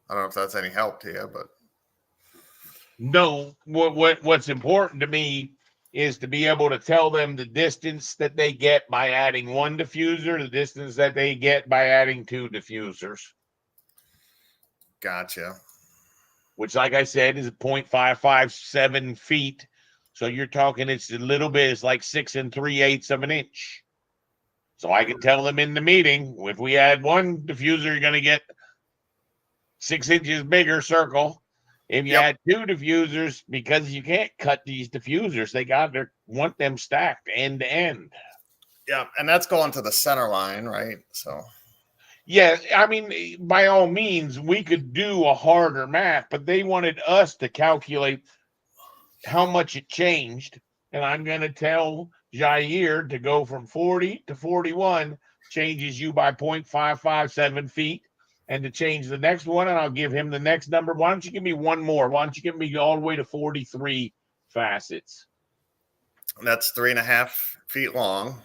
I don't know if that's any help to you, but No, what's important to me is to be able to tell them the distance that they get by adding one diffuser, the distance that they get by adding two diffusers, Gotcha. which, like I said, is 0.557 feet. So you're talking it's a little bit, it's like 6 3/8 of an inch. So I can tell them in the meeting, if we add one diffuser, you're going to get 6 inches bigger circle. If you Yep. add two diffusers, because you can't cut these diffusers, they want them stacked end to end. Yeah, and that's going to the center line, right? So Yeah, I mean, by all means, we could do a harder math, but they wanted us to calculate how much it changed. And I'm going to tell Jair to go from 40 to 41 changes you by 0.557 feet. And to change the next one, and I'll give him the next number. Why don't you give me one more? Why don't you give me all the way to 43 facets? that's 3.5 feet long.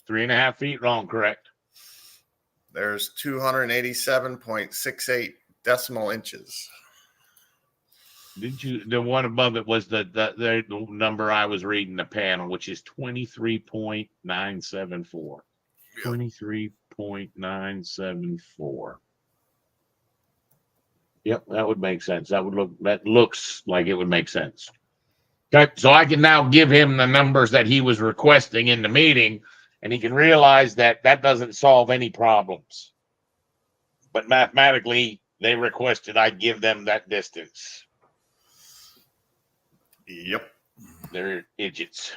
3.5 feet long, correct? There's 287.68 decimal inches. Didn't you? The one above it was the number I was reading, the panel, which is 23.974. 23.974. Yep, that would make sense. That looks like it would make sense. Okay, so I can now give him the numbers that he was requesting in the meeting, and he can realize that that doesn't solve any problems. But mathematically, they requested I give them that distance. Yep. They're idiots.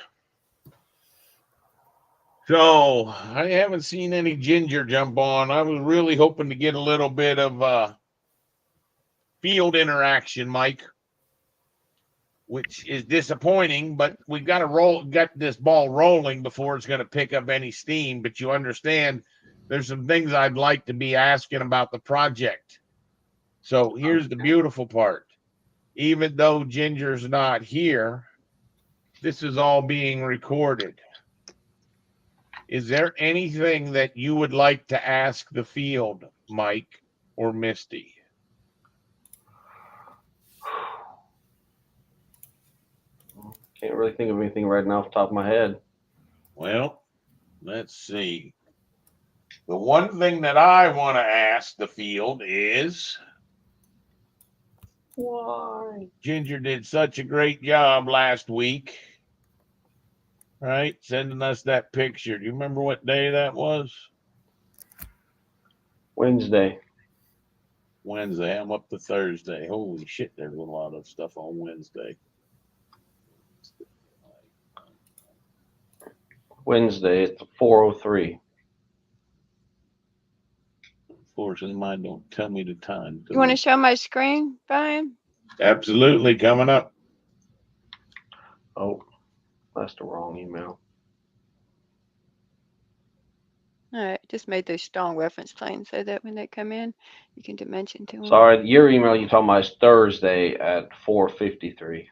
So I haven't seen any Ginger jump on. I was really hoping to get a little bit of field interaction, Mike, which is disappointing, but we've got to get this ball rolling before it's going to pick up any steam. But you understand there's some things I'd like to be asking about the project. So here's the beautiful part. Even though Ginger's not here, this is all being recorded. Is there anything that you would like to ask the field, Mike or Misty? Can't really think of anything right now off the top of my head. Well, let's see. The one thing that I want to ask the field is, Why? Ginger did such a great job last week, right? Sending us that picture. Do you remember what day that was? Wednesday. Wednesday. I'm up to Thursday. Holy shit, there's a lot of stuff on Wednesday. Wednesday at 4:03. Unfortunately, mine don't tell me the time. You want to show my screen, Brian? Absolutely, coming up. Oh, that's the wrong email. All right, just made those strong reference planes so that when they come in, you can dimension to them. Sorry, your email you're talking about is Thursday at 4:53.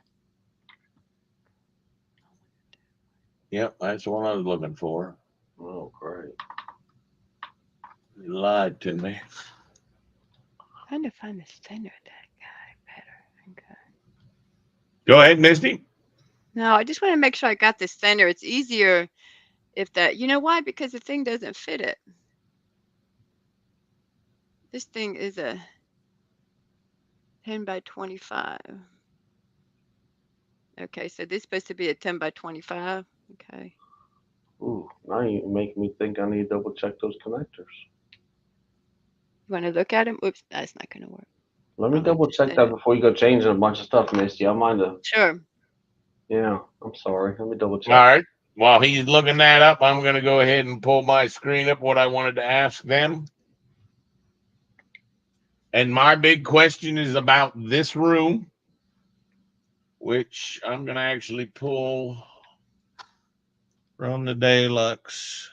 Yep, that's the one I was looking for. Oh, great. You lied to me. Trying to find the center of that guy better. Okay. Go ahead, Misty. No, I just want to make sure I got the center. It's easier if that, you know why? Because the thing doesn't fit it. This thing is a 10 by 25. Okay, so this is supposed to be a 10 by 25. Okay. Ooh, now you make me think I need to double check those connectors. You want to look at him? Oops, that's not going to work. Let me I'll double have to check say that that. before you go changing a bunch of stuff, Misty. I mind to. Sure. Yeah, I'm sorry. Let me double check. All right. While he's looking that up, I'm going to go ahead and pull my screen up what I wanted to ask them. And my big question is about this room, which I'm going to actually pull from the Deluxe.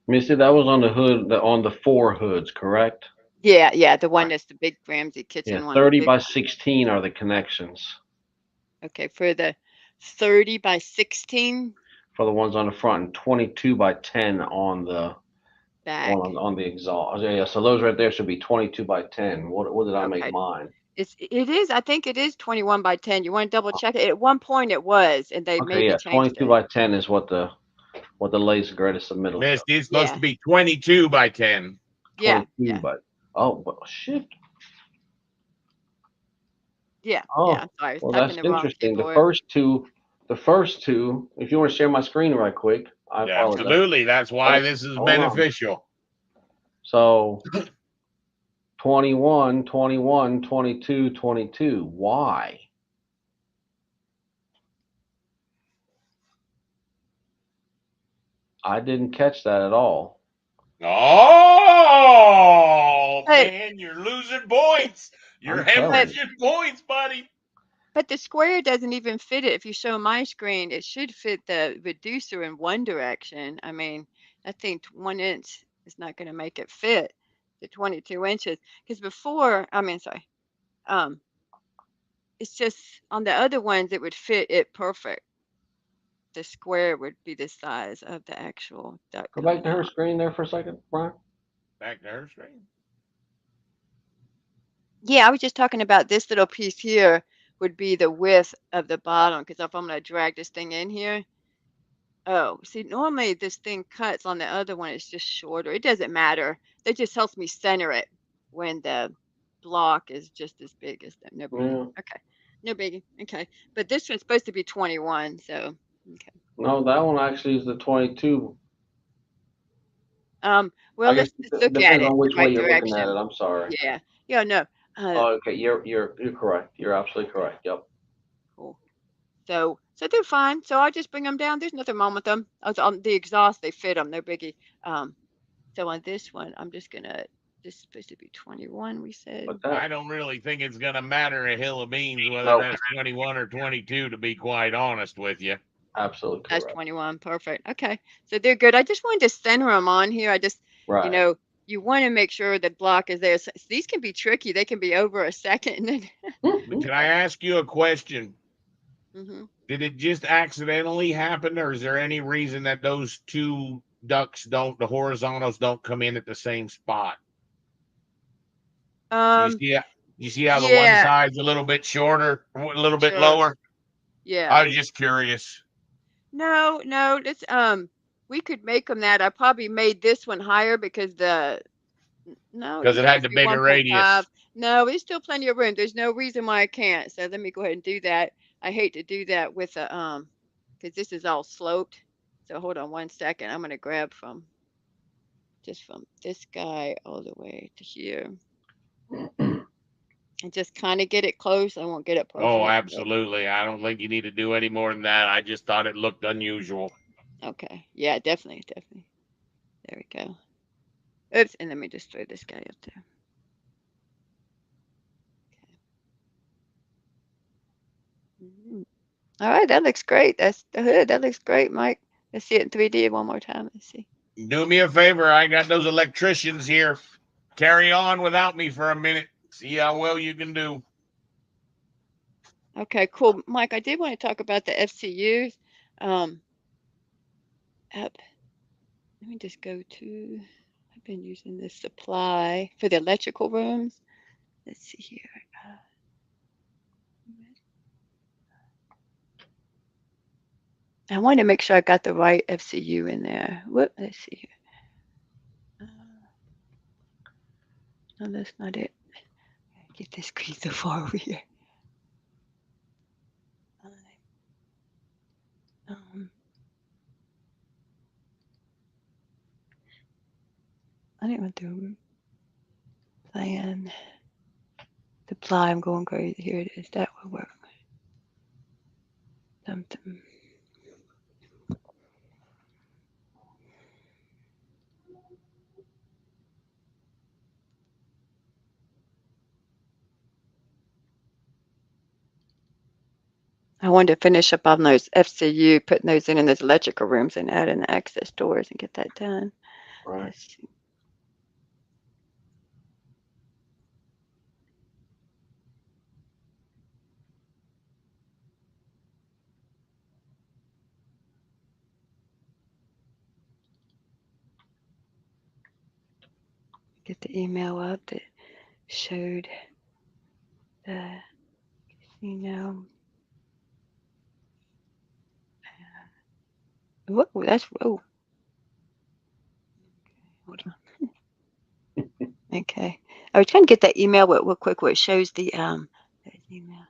Misty, that was on the hood, on the 4 hoods, correct? Yeah, the one that's the big Ramsey kitchen Yeah, one. 30 big by one. 16 are the connections Okay, for the 30 by 16 for the ones on the front and 22 by 10 on the back. on the exhaust. Yeah, so those right there should be 22 by 10. What did I make Okay. mine? It is, I think it is 21 by 10. You want to double check it? At one point it was, and they Okay, maybe yeah, changed 22 it. by 10 is what the laser greatest submittal Missed. shows. It's supposed Yeah. to be 22 by 10. Yeah. 22 Yeah. by. Oh well, shit. Yeah. Oh, Yeah. I'm sorry. I was well, typing that's the wrong interesting. The keyboard. first two. If you want to share my screen right quick, I Yeah, apologize. absolutely. That's why Oh, this is hold on. beneficial. So 21, 21, 22, 22. Why? I didn't catch that at all. Oh, Hey. man, you're losing points. You're I'm telling you. hemorrhaging points, buddy. But the square doesn't even fit it. If you show my screen, it should fit the reducer in one direction. I mean, I think 1 inch is not going to make it fit the 22 inches. Because before, I mean, sorry, um, it's just on the other ones, it would fit it perfect. The square would be the size of the actual duck Go back coming to her out. screen there for a second, Brian. Back to her screen. Yeah, I was just talking about this little piece here would be the width of the bottom. Because if I'm going to drag this thing in here, oh, see, normally this thing cuts on the other one, it's just shorter. It doesn't matter. That just helps me center it when the block is just as big as the no biggie. Yeah. Okay. No biggie. Okay. But this one's supposed to be 21, so okay. No, that one actually is the 22. Well, I guess let's it look at depends it on the which way right you're looking at it. direction. I'm sorry. Yeah. Yeah, no. Oh, okay, you're correct. You're absolutely correct. Yep. Cool. So they're fine. So I'll just bring them down. There's nothing wrong with them. On the exhaust, they fit them. No biggie. So on this one, I'm just gonna. This is supposed to be 21. We said. But I that don't really think it's going to matter a hill of beans whether no, that's 21 or 22, to be quite honest with you. absolutely That's correct. 21. Perfect. Okay. So they're good. I just wanted to center them on here. I just, Right. you want to make sure the block is there. So these can be tricky. They can be over a second. Mhm. Can I ask you a question? hmm Did it just accidentally happen, or is there any reason that those two ducks don't, the horizontals don't come in at the same spot? You see, you see how the one Yeah. side's a little bit shorter, a little bit Sure. lower? Yeah. I was just curious. No, no. Let's, we could make them that. I probably made this one higher because no, Because they're it had supposed the to be bigger 1.5. radius. No, there's still plenty of room. There's no reason why I can't. So let me go ahead and do that. I hate to do that with a because this is all sloped. So hold on 1 second. I'm gonna grab from this guy all the way to here and just kind of get it close. I won't get it perfect. Oh, but- absolutely. I don't think you need to do any more than that. I just thought it looked unusual. Okay. Yeah, definitely, definitely. There we go. Oops, and let me just throw this guy up there. Mhm. All right, that looks great. That's the hood. That looks great, Mike. Let's see it in 3D one more time. Let's see. Do me a favor. I got those electricians here. Carry on without me for a minute. See how well you can do. Okay, cool. Mike, I did want to talk about the FCUs. Up. Let me just go to, I've been using this supply for the electrical rooms. Let's see here. I want to make sure I got the right FCU in there. Whoop, let's see here. No, that's not it. Get this screen so far over here. I didn't want to plan supply. I'm going crazy. Here it is. That will work. Something. I wanted to finish up on those FCU, putting those in those electrical rooms and add in the access doors and get that done. Right. Let's see. Get the email up that showed the casino. Whoa, that's whoa. Hold on. Okay. I was trying to get that email real quick where it shows the there's email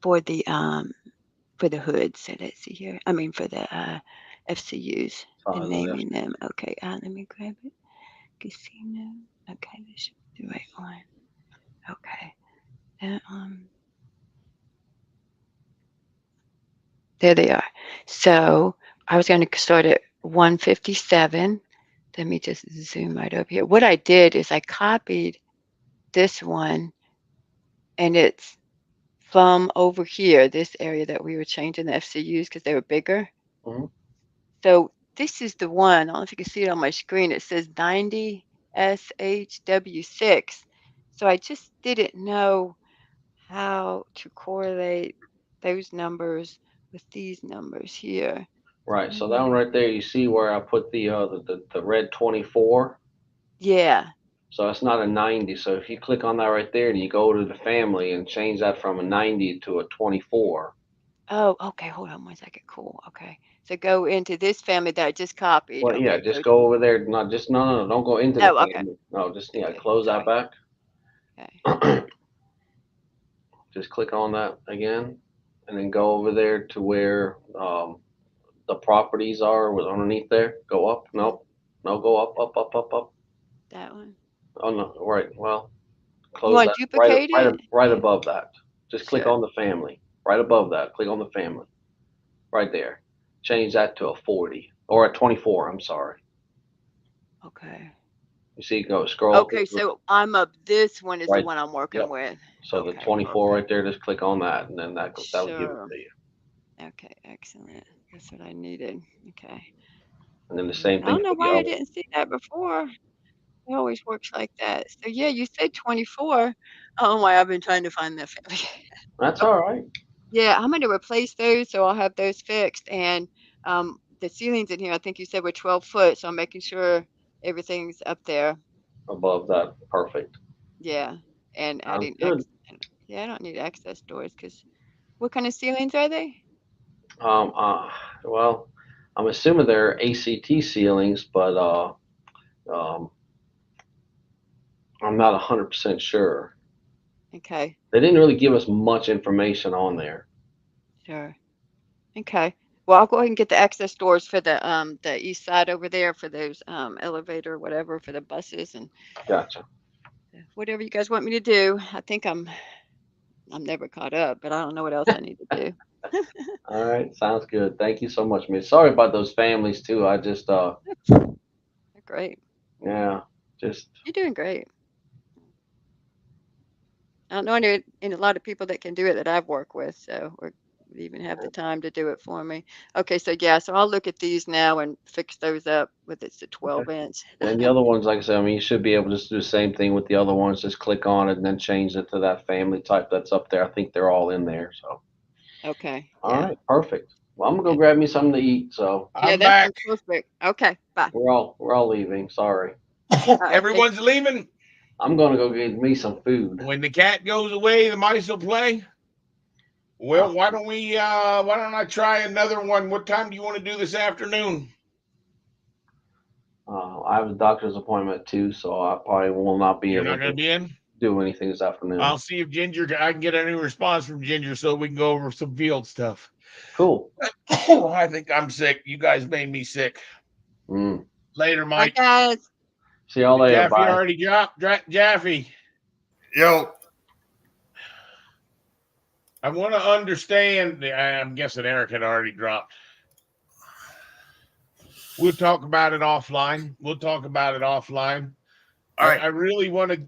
for the hood. So let's see here. I mean for the FCUs Oh, and yeah. naming them. Okay, let me grab it. Casino. Okay, this should be the right one. Okay. There they are. So I was going to start at 157. Let me just zoom right over here. What I did is I copied this one, and it's from over here, this area that we were changing the FCUs because they were bigger. Mhm. So this is the one. I don't know if you can see it on my screen. It says 90 SHW6. So I just didn't know how to correlate those numbers with these numbers here. Right. So that one right there, you see where I put the red 24. Yeah. So it's not a 90. So if you click on that right there and you go to the family and change that from a 90 to a 24. Oh, okay. Hold on one second. Cool. Okay. So go into this family that I just copied. Well, yeah, Okay. just go over there. Not just no, don't go into the Oh, okay. family. No, just Okay. close that Sorry. back. Okay. Just click on that again, and then go over there to where the properties are was underneath there. Go up. Nope. No, go up, up, up, up, up. That one. Oh no, right. Well, You close want that to duplicate it? right Yeah. above that. Just click Sure. on the family. Right above that, click on the family. Right there. Change that to a 40 or a 24. I'm sorry. Okay. You see, go scroll up. Okay. So I'm up. This one is the Right. one I'm working Yep. with. So the Okay. 24 right Perfect. there, just click on that, and then that'll give it Sure. to you. Okay. Excellent. That's what I needed. Okay. And then the same I thing don't know for the why I other. didn't see that before. It always works like that. So yeah, you said 24. Oh my, I've been trying to find that family. That's all right. Yeah, I'm gonna replace those, so I'll have those fixed. And the ceilings in here, I think you said were 12 foot, so I'm making sure everything's up there. Above that, perfect. Yeah, and Sounds adding good. yeah, I don't need access doors because what kind of ceilings are they? Um, uh, well, I'm assuming they're ACT ceilings, but um, I'm not 100% sure. Okay, They didn't really give us much information on there. sure. Okay. Well, I'll go ahead and get the access doors for the east side over there for those elevator whatever for the buses and Gotcha. whatever you guys want me to do. I think I'm never caught up, but I don't know what else I need to do. All right, sounds good. Thank you so much, man. Sorry about those families too. I just Great. yeah, just You're doing great. I don't know any a lot of people that can do it that I've worked with, so or would even have the time to do it for me. Okay, so yeah, so I'll look at these now and fix those up with it's a okay. 12 inch. And the other ones, like I said, I mean, you should be able to just do the same thing with the other ones. Just click on it and then change it to that family type that's up there. I think they're all in there. So, Okay, all yeah. right, perfect. Well, I'm gonna go Yeah, grab me something to eat. So yeah, I'm that back. sounds perfect. Okay, bye. we're all leaving. Sorry. All right, thank Everyone's leaving. I'm gonna go get me some food. When the cat goes away, the mice will play. Well, why don't I try another one? What time do you want to do this afternoon? I have a doctor's appointment too, so I probably will not be You're able not going to to be in? do anything this afternoon. I'll see if I can get any response from Ginger so we can go over some field stuff. Cool. I think I'm sick. You guys made me sick. Mm. Later, bye Mike. guys. See y'all later. Jaffe Bye. already dropped. Jaffe, Yo, I want to understand. I'm guessing Eric had already dropped. We'll talk about it offline. all right. I really want to.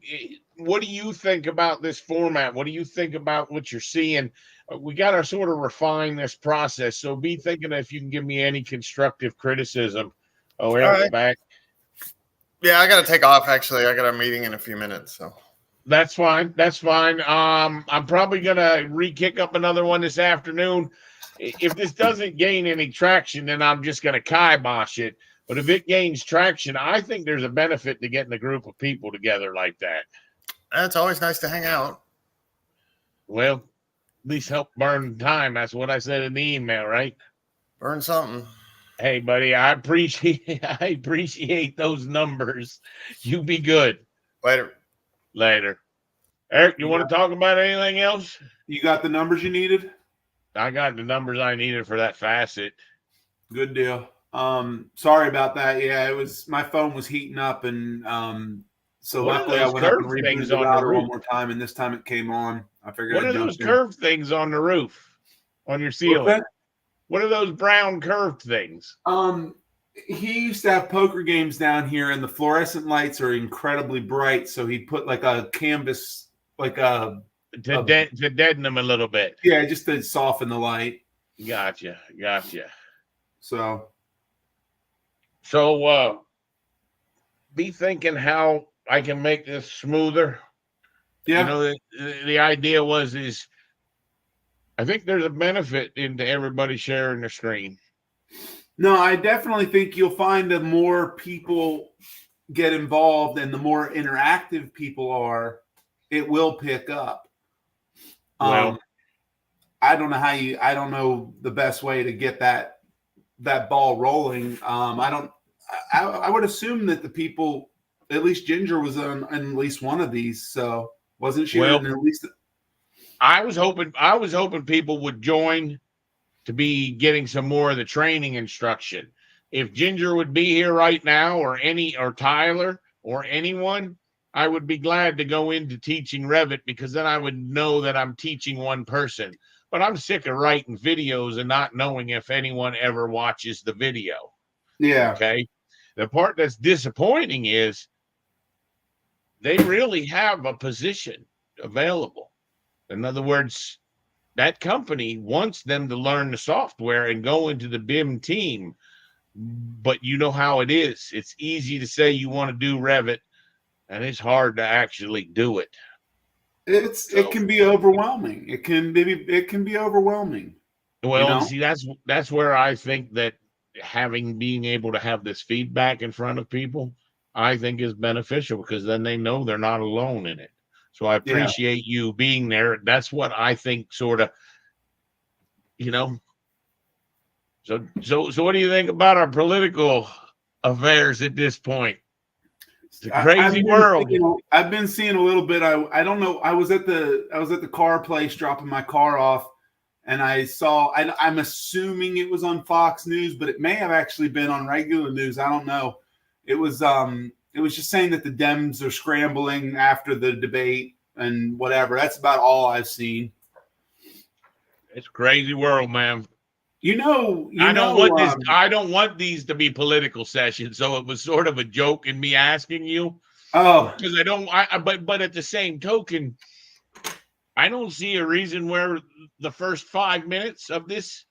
What do you think about this format? What do you think about what you're seeing? We got to sort of refine this process. So be thinking if you can give me any constructive criticism. Oh, All Eric's right. back. Yeah, I got to take off. Actually, I got a meeting in a few minutes. So That's fine. That's fine. I'm probably gonna re-kick up another one this afternoon. If this doesn't gain any traction, then I'm just gonna kibosh it. But if it gains traction, I think there's a benefit to getting a group of people together like that. it's always nice to hang out. Well, at least help burn time. That's what I said in the email, right? Burn something. Hey, buddy, I appreciate those numbers. You be good. Later. Later. Eric, you You want to talk about anything else? You got the numbers you needed? I got the numbers I needed for that facet. Good deal. Sorry about that. Yeah, it was my phone was heating up, and so What are luckily I those went up and curved rebooted things the on the router roof? one more time, and this time it came on. I figured What I'd are jump those in. curved things on the roof, on your What's ceiling? that? What are those brown curved things? He used to have poker games down here, and the fluorescent lights are incredibly bright. So he put like a canvas, like a To deaden them a little bit. yeah, just to soften the light. Gotcha. So So be thinking how I can make this smoother. yeah, You know, the idea is I think there's a benefit into everybody sharing the screen. no, I definitely think you'll find the more people get involved and the more interactive people are, it will pick up. Well, I don't know the best way to get that ball rolling. I would assume that the people, at least Ginger was on at least one of these. So wasn't she Well, in at least? I was hoping people would join to be getting some more of the training instruction. If Ginger would be here right now, or Tyler or anyone, I would be glad to go into teaching Revit, because then I would know that I'm teaching one person. But I'm sick of writing videos and not knowing if anyone ever watches the video. Yeah. Okay. The part that's disappointing is they really have a position available. In other words, that company wants them to learn the software and go into the BIM team. But you know how it is. It's easy to say you want to do Revit, and it's hard to actually do it. It can be overwhelming. It can be overwhelming. Well, You know? see, that's where I think that being able to have this feedback in front of people, I think is beneficial, because then they know they're not alone in it. So I appreciate you being there. That's what I think, sort of, So what do you think about our political affairs at this point? It's a crazy world. I've been seeing a little bit. I don't know. I was at the car place dropping my car off, and I saw. I'm assuming it was on Fox News, but it may have actually been on regular news. I don't know. It was just saying that the Dems are scrambling after the debate and whatever. That's about all I've seen. It's a crazy world, man. I don't want these to be political sessions. So it was sort of a joke in me asking you. Oh, because but at the same token, I don't see a reason where the first 5 minutes of this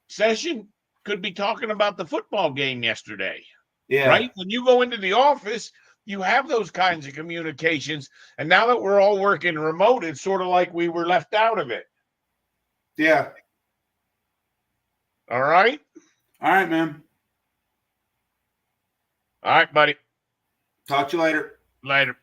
session could be talking about the football game yesterday. yeah. Right? When you go into the office, you have those kinds of communications. And now that we're all working remote, it's sort of like we were left out of it. Yeah. All right? All right, man. All right, buddy. Talk to you later. Later.